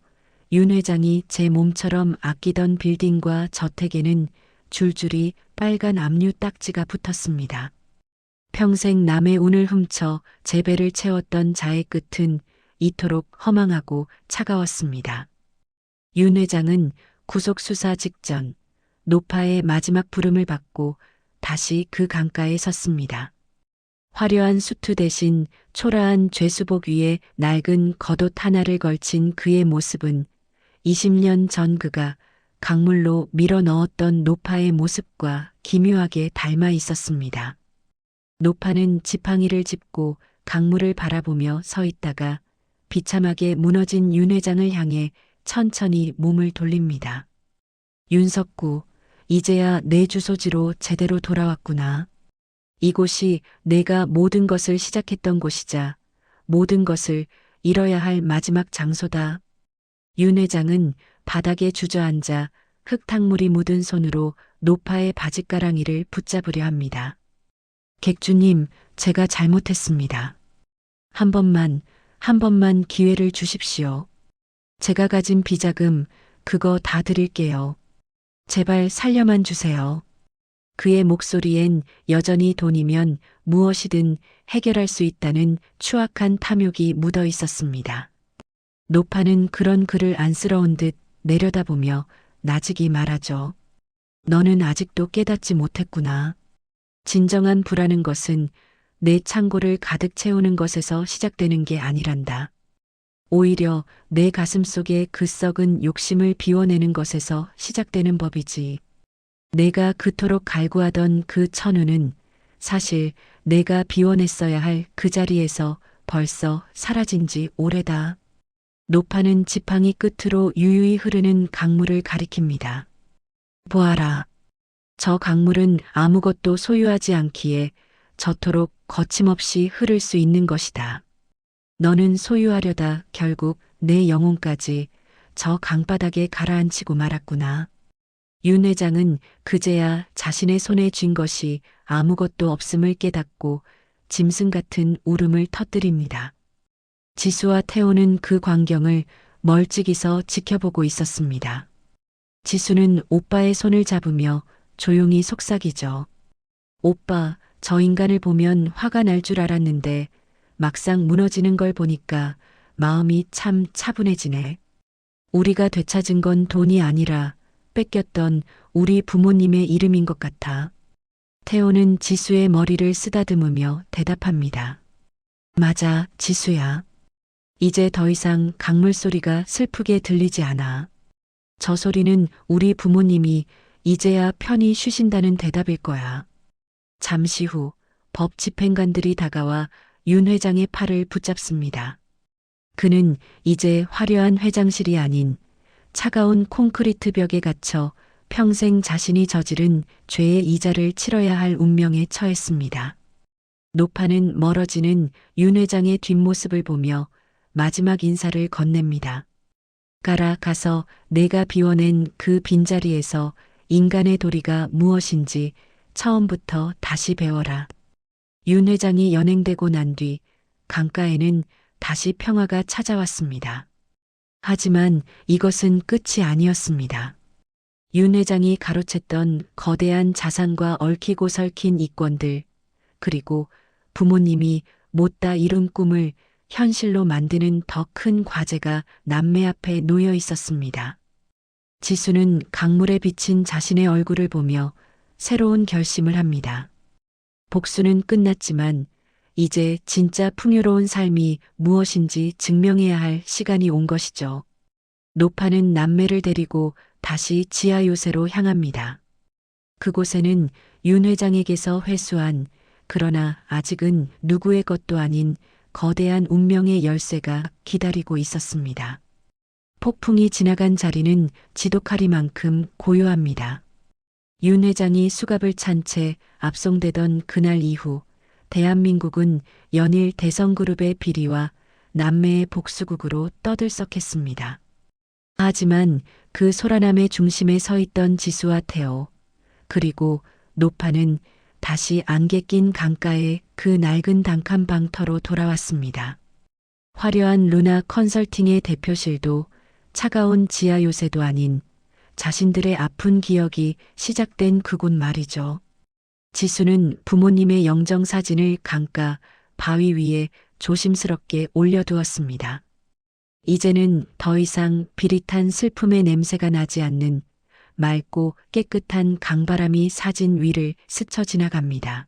윤 회장이 제 몸처럼 아끼던 빌딩과 저택에는 줄줄이 빨간 압류 딱지가 붙었습니다. 평생 남의 운을 훔쳐 제 배를 채웠던 자의 끝은 이토록 허망하고 차가웠습니다. 윤 회장은 구속 수사 직전 노파의 마지막 부름을 받고 다시 그 강가에 섰습니다. 화려한 수트 대신 초라한 죄수복 위에 낡은 겉옷 하나를 걸친 그의 모습은 20년 전 그가 강물로 밀어 넣었던 노파의 모습과 기묘하게 닮아 있었습니다. 노파는 지팡이를 짚고 강물을 바라보며 서 있다가 비참하게 무너진 윤 회장을 향해 천천히 몸을 돌립니다. 윤석구, 이제야 내 주소지로 제대로 돌아왔구나. 이곳이 내가 모든 것을 시작했던 곳이자 모든 것을 잃어야 할 마지막 장소다. 윤 회장은 바닥에 주저앉아 흙탕물이 묻은 손으로 노파의 바짓가랑이를 붙잡으려 합니다. 객주님, 제가 잘못했습니다. 한 번만 기회를 주십시오. 제가 가진 비자금, 그거 다 드릴게요. 제발 살려만 주세요. 그의 목소리엔 여전히 돈이면 무엇이든 해결할 수 있다는 추악한 탐욕이 묻어 있었습니다. 노파는 그런 그를 안쓰러운 듯 내려다보며 나직이 말하죠. 너는 아직도 깨닫지 못했구나. 진정한 부라는 것은 내 창고를 가득 채우는 것에서 시작되는 게 아니란다. 오히려 내 가슴 속에 그 썩은 욕심을 비워내는 것에서 시작되는 법이지. 내가 그토록 갈구하던 그 천우는 사실 내가 비워냈어야 할 그 자리에서 벌써 사라진 지 오래다. 노파는 지팡이 끝으로 유유히 흐르는 강물을 가리킵니다. 보아라. 저 강물은 아무것도 소유하지 않기에 저토록 거침없이 흐를 수 있는 것이다. 너는 소유하려다 결국 내 영혼까지 저 강바닥에 가라앉히고 말았구나. 윤 회장은 그제야 자신의 손에 쥔 것이 아무것도 없음을 깨닫고 짐승 같은 울음을 터뜨립니다. 지수와 태호는 그 광경을 멀찍이서 지켜보고 있었습니다. 지수는 오빠의 손을 잡으며 조용히 속삭이죠. 오빠, 저 인간을 보면 화가 날 줄 알았는데 막상 무너지는 걸 보니까 마음이 참 차분해지네. 우리가 되찾은 건 돈이 아니라 뺏겼던 우리 부모님의 이름인 것 같아. 태호는 지수의 머리를 쓰다듬으며 대답합니다. 맞아, 지수야. 이제 더 이상 강물 소리가 슬프게 들리지 않아. 저 소리는 우리 부모님이 이제야 편히 쉬신다는 대답일 거야. 잠시 후 법 집행관들이 다가와 윤 회장의 팔을 붙잡습니다. 그는 이제 화려한 회장실이 아닌 차가운 콘크리트 벽에 갇혀 평생 자신이 저지른 죄의 이자를 치러야 할 운명에 처했습니다. 노파는 멀어지는 윤 회장의 뒷모습을 보며 마지막 인사를 건넵니다. 가라, 가서 내가 비워낸 그 빈자리에서 인간의 도리가 무엇인지 처음부터 다시 배워라. 윤 회장이 연행되고 난 뒤 강가에는 다시 평화가 찾아왔습니다. 하지만 이것은 끝이 아니었습니다. 윤 회장이 가로챘던 거대한 자산과 얽히고 설킨 이권들, 그리고 부모님이 못다 이룬 꿈을 현실로 만드는 더 큰 과제가 남매 앞에 놓여 있었습니다. 지수는 강물에 비친 자신의 얼굴을 보며 새로운 결심을 합니다. 복수는 끝났지만 이제 진짜 풍요로운 삶이 무엇인지 증명해야 할 시간이 온 것이죠. 노파는 남매를 데리고 다시 지하 요새로 향합니다. 그곳에는 윤 회장에게서 회수한, 그러나 아직은 누구의 것도 아닌 거대한 운명의 열쇠가 기다리고 있었습니다. 폭풍이 지나간 자리는 지독하리만큼 고요합니다. 윤 회장이 수갑을 찬 채 압송되던 그날 이후 대한민국은 연일 대성그룹의 비리와 남매의 복수국으로 떠들썩했습니다. 하지만 그 소란함의 중심에 서 있던 지수와 태호, 그리고 노파는 다시 안개 낀 강가의 그 낡은 단칸 방터로 돌아왔습니다. 화려한 루나 컨설팅의 대표실도 차가운 지하 요새도 아닌 자신들의 아픈 기억이 시작된 그곳 말이죠. 지수는 부모님의 영정 사진을 강가 바위 위에 조심스럽게 올려두었습니다. 이제는 더 이상 비릿한 슬픔의 냄새가 나지 않는 맑고 깨끗한 강바람이 사진 위를 스쳐 지나갑니다.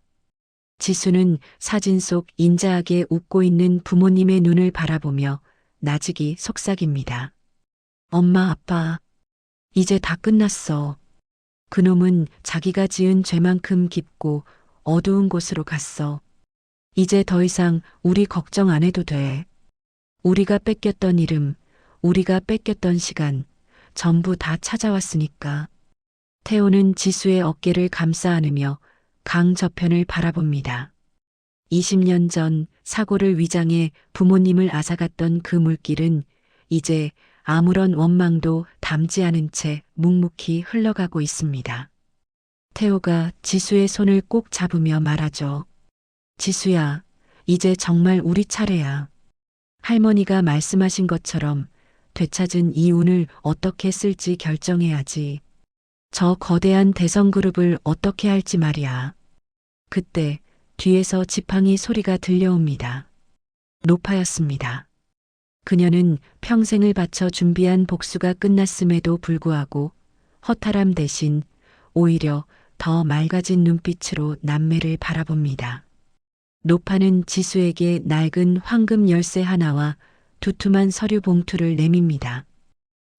지수는 사진 속 인자하게 웃고 있는 부모님의 눈을 바라보며 나직이 속삭입니다. 엄마, 아빠, 이제 다 끝났어. 그놈은 자기가 지은 죄만큼 깊고 어두운 곳으로 갔어. 이제 더 이상 우리 걱정 안 해도 돼. 우리가 뺏겼던 이름, 우리가 뺏겼던 시간, 전부 다 찾아왔으니까. 태호는 지수의 어깨를 감싸 안으며 강 저편을 바라봅니다. 20년 전 사고를 위장해 부모님을 앗아갔던 그 물길은 이제 아무런 원망도 담지 않은 채 묵묵히 흘러가고 있습니다. 태호가 지수의 손을 꼭 잡으며 말하죠. 지수야, 이제 정말 우리 차례야. 할머니가 말씀하신 것처럼 되찾은 이 운을 어떻게 쓸지 결정해야지. 저 거대한 대성그룹을 어떻게 할지 말이야. 그때 뒤에서 지팡이 소리가 들려옵니다. 노파였습니다. 그녀는 평생을 바쳐 준비한 복수가 끝났음에도 불구하고 허탈함 대신 오히려 더 맑아진 눈빛으로 남매를 바라봅니다. 노파는 지수에게 낡은 황금 열쇠 하나와 두툼한 서류 봉투를 내밉니다.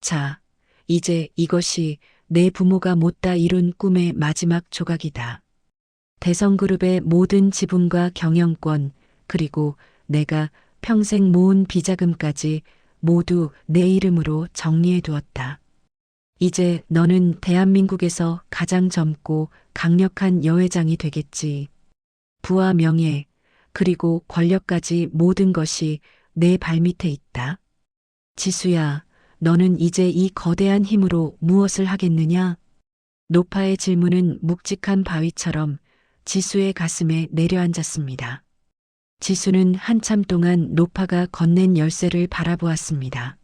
자, 이제 이것이 내 부모가 못다 이룬 꿈의 마지막 조각이다. 대성그룹의 모든 지분과 경영권, 그리고 내가 평생 모은 비자금까지 모두 내 이름으로 정리해 두었다. 이제 너는 대한민국에서 가장 젊고 강력한 여회장이 되겠지. 부와 명예, 그리고 권력까지 모든 것이 내 발밑에 있다. 지수야, 너는 이제 이 거대한 힘으로 무엇을 하겠느냐? 노파의 질문은 묵직한 바위처럼 지수의 가슴에 내려앉았습니다. 지수는 한참 동안 노파가 건넨 열쇠를 바라보았습니다.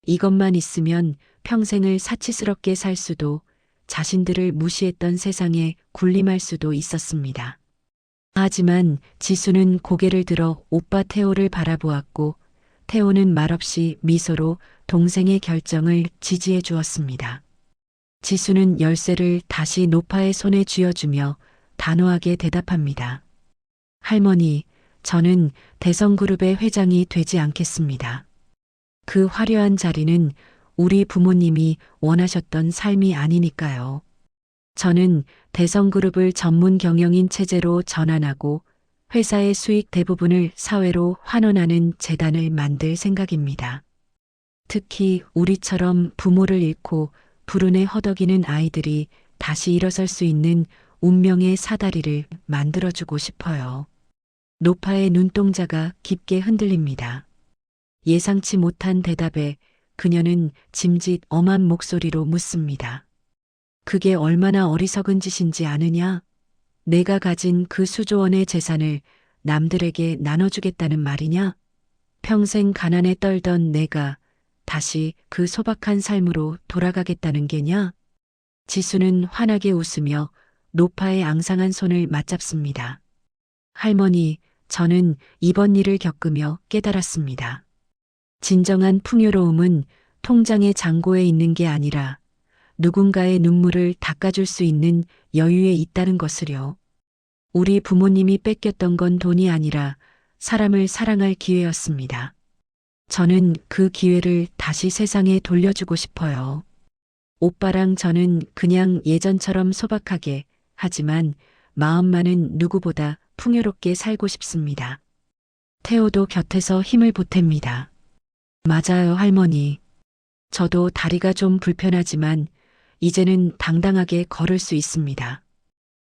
이것만 있으면 평생을 사치스럽게 살 수도, 자신들을 무시했던 세상에 군림할 수도 있었습니다. 하지만 지수는 고개를 들어 오빠 태호를 바라보았고, 태호는 말없이 미소로 동생의 결정을 지지해 주었습니다. 지수는 열쇠를 다시 노파의 손에 쥐어주며 단호하게 대답합니다. 할머니, 저는 대성그룹의 회장이 되지 않겠습니다. 그 화려한 자리는 우리 부모님이 원하셨던 삶이 아니니까요. 저는 대성그룹을 전문 경영인 체제로 전환하고 회사의 수익 대부분을 사회로 환원하는 재단을 만들 생각입니다. 특히 우리처럼 부모를 잃고 불운에 허덕이는 아이들이 다시 일어설 수 있는 운명의 사다리를 만들어주고 싶어요. 노파의 눈동자가 깊게 흔들립니다. 예상치 못한 대답에 그녀는 짐짓 엄한 목소리로 묻습니다. 그게 얼마나 어리석은 짓인지 아느냐? 내가 가진 그 수조 원의 재산을 남들에게 나눠주겠다는 말이냐? 평생 가난에 떨던 내가 다시 그 소박한 삶으로 돌아가겠다는 게냐? 지수는 환하게 웃으며 노파의 앙상한 손을 맞잡습니다. 할머니, 저는 이번 일을 겪으며 깨달았습니다. 진정한 풍요로움은 통장의 잔고에 있는 게 아니라 누군가의 눈물을 닦아줄 수 있는 여유에 있다는 것을요. 우리 부모님이 뺏겼던 건 돈이 아니라 사람을 사랑할 기회였습니다. 저는 그 기회를 다시 세상에 돌려주고 싶어요. 오빠랑 저는 그냥 예전처럼 소박하게, 하지만 마음만은 누구보다 풍요롭게 살고 싶습니다. 태호도 곁에서 힘을 보탭니다. 맞아요, 할머니. 저도 다리가 좀 불편하지만 이제는 당당하게 걸을 수 있습니다.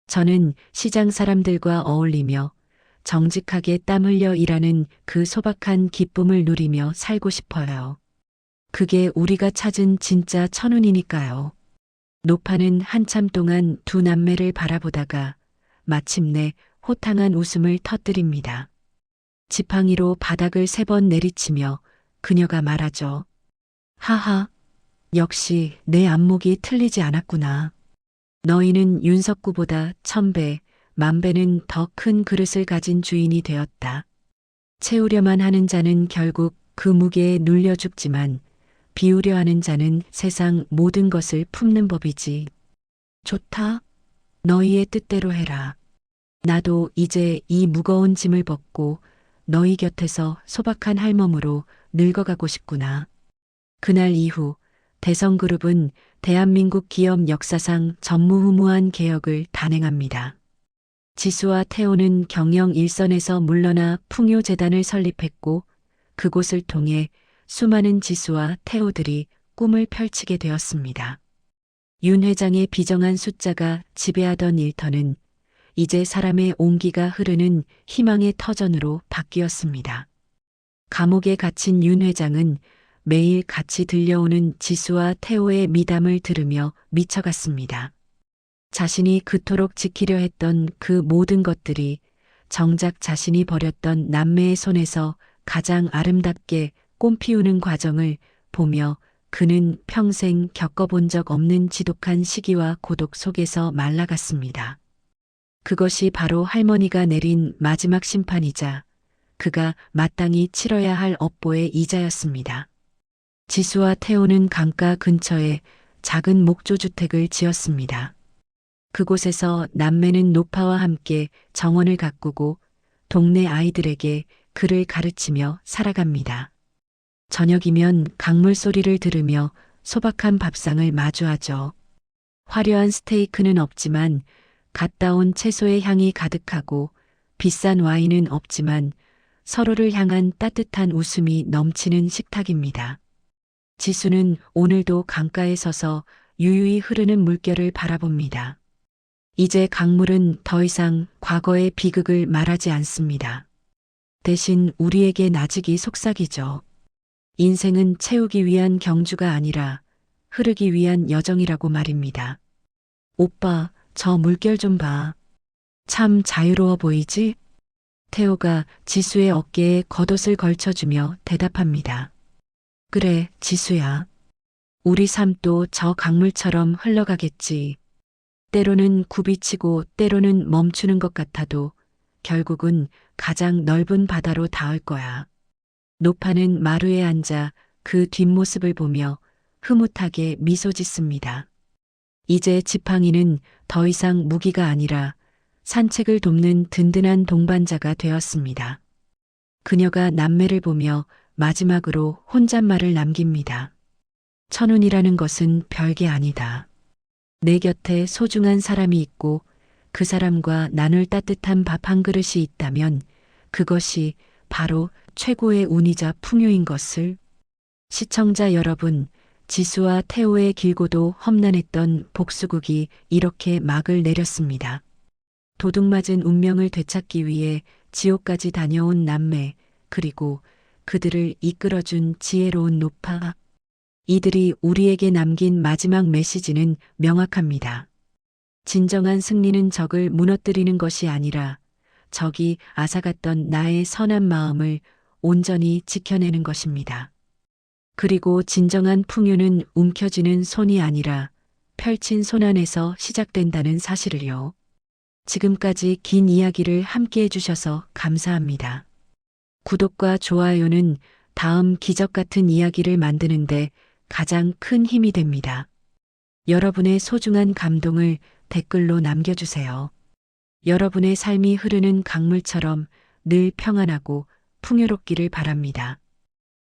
저는 시장 사람들과 어울리며 정직하게 땀 흘려 일하는 그 소박한 기쁨을 누리며 살고 싶어요. 그게 우리가 찾은 진짜 천운이니까요. 노파는 한참 동안 두 남매를 바라보다가 마침내 호탕한 웃음을 터뜨립니다. 지팡이로 바닥을 3번 내리치며 그녀가 말하죠. 하하, 역시 내 안목이 틀리지 않았구나. 너희는 윤석구보다 1000배, 10,000배는 더 큰 그릇을 가진 주인이 되었다. 채우려만 하는 자는 결국 그 무게에 눌려 죽지만 비우려 하는 자는 세상 모든 것을 품는 법이지. 좋다. 너희의 뜻대로 해라. 나도 이제 이 무거운 짐을 벗고 너희 곁에서 소박한 할멈으로 늙어가고 싶구나. 그날 이후 대성그룹은 대한민국 기업 역사상 전무후무한 개혁을 단행합니다. 지수와 태호는 경영 일선에서 물러나 풍요재단을 설립했고 그곳을 통해 수많은 지수와 태호들이 꿈을 펼치게 되었습니다. 윤 회장의 비정한 숫자가 지배하던 일터는 이제 사람의 온기가 흐르는 희망의 터전으로 바뀌었습니다. 감옥에 갇힌 윤 회장은 매일 같이 들려오는 지수와 태호의 미담을 들으며 미쳐갔습니다. 자신이 그토록 지키려 했던 그 모든 것들이 정작 자신이 버렸던 남매의 손에서 가장 아름답게 꽃 피우는 과정을 보며 그는 평생 겪어본 적 없는 지독한 시기와 고독 속에서 말라갔습니다. 그것이 바로 할머니가 내린 마지막 심판이자 그가 마땅히 치러야 할 업보의 이자였습니다. 지수와 태호는 강가 근처에 작은 목조주택을 지었습니다. 그곳에서 남매는 노파와 함께 정원을 가꾸고 동네 아이들에게 글을 가르치며 살아갑니다. 저녁이면 강물 소리를 들으며 소박한 밥상을 마주하죠. 화려한 스테이크는 없지만 갓 따온 채소의 향이 가득하고 비싼 와인은 없지만 서로를 향한 따뜻한 웃음이 넘치는 식탁입니다. 지수는 오늘도 강가에 서서 유유히 흐르는 물결을 바라봅니다. 이제 강물은 더 이상 과거의 비극을 말하지 않습니다. 대신 우리에게 아직이 속삭이죠. 인생은 채우기 위한 경주가 아니라 흐르기 위한 여정이라고 말입니다. 오빠, 저 물결 좀 봐. 참 자유로워 보이지? 태호가 지수의 어깨에 겉옷을 걸쳐주며 대답합니다. 그래, 지수야. 우리 삶도 저 강물처럼 흘러가겠지. 때로는 굽이치고 때로는 멈추는 것 같아도 결국은 가장 넓은 바다로 닿을 거야. 노파는 마루에 앉아 그 뒷모습을 보며 흐뭇하게 미소 짓습니다. 이제 지팡이는 더 이상 무기가 아니라 산책을 돕는 든든한 동반자가 되었습니다. 그녀가 남매를 보며 마지막으로 혼잣말을 남깁니다. 천운이라는 것은 별게 아니다. 내 곁에 소중한 사람이 있고 그 사람과 나눌 따뜻한 밥 한 그릇이 있다면 그것이 바로 최고의 운이자 풍요인 것을. 시청자 여러분, 지수와 태호의 길고도 험난했던 복수극이 이렇게 막을 내렸습니다. 도둑맞은 운명을 되찾기 위해 지옥까지 다녀온 남매, 그리고 그들을 이끌어준 지혜로운 노파. 이들이 우리에게 남긴 마지막 메시지는 명확합니다. 진정한 승리는 적을 무너뜨리는 것이 아니라 적이 앗아갔던 나의 선한 마음을 온전히 지켜내는 것입니다. 그리고 진정한 풍요는 움켜쥐는 손이 아니라 펼친 손 안에서 시작된다는 사실을요. 지금까지 긴 이야기를 함께 해주셔서 감사합니다. 구독과 좋아요는 다음 기적 같은 이야기를 만드는데 가장 큰 힘이 됩니다. 여러분의 소중한 감동을 댓글로 남겨주세요. 여러분의 삶이 흐르는 강물처럼 늘 평안하고 풍요롭기를 바랍니다.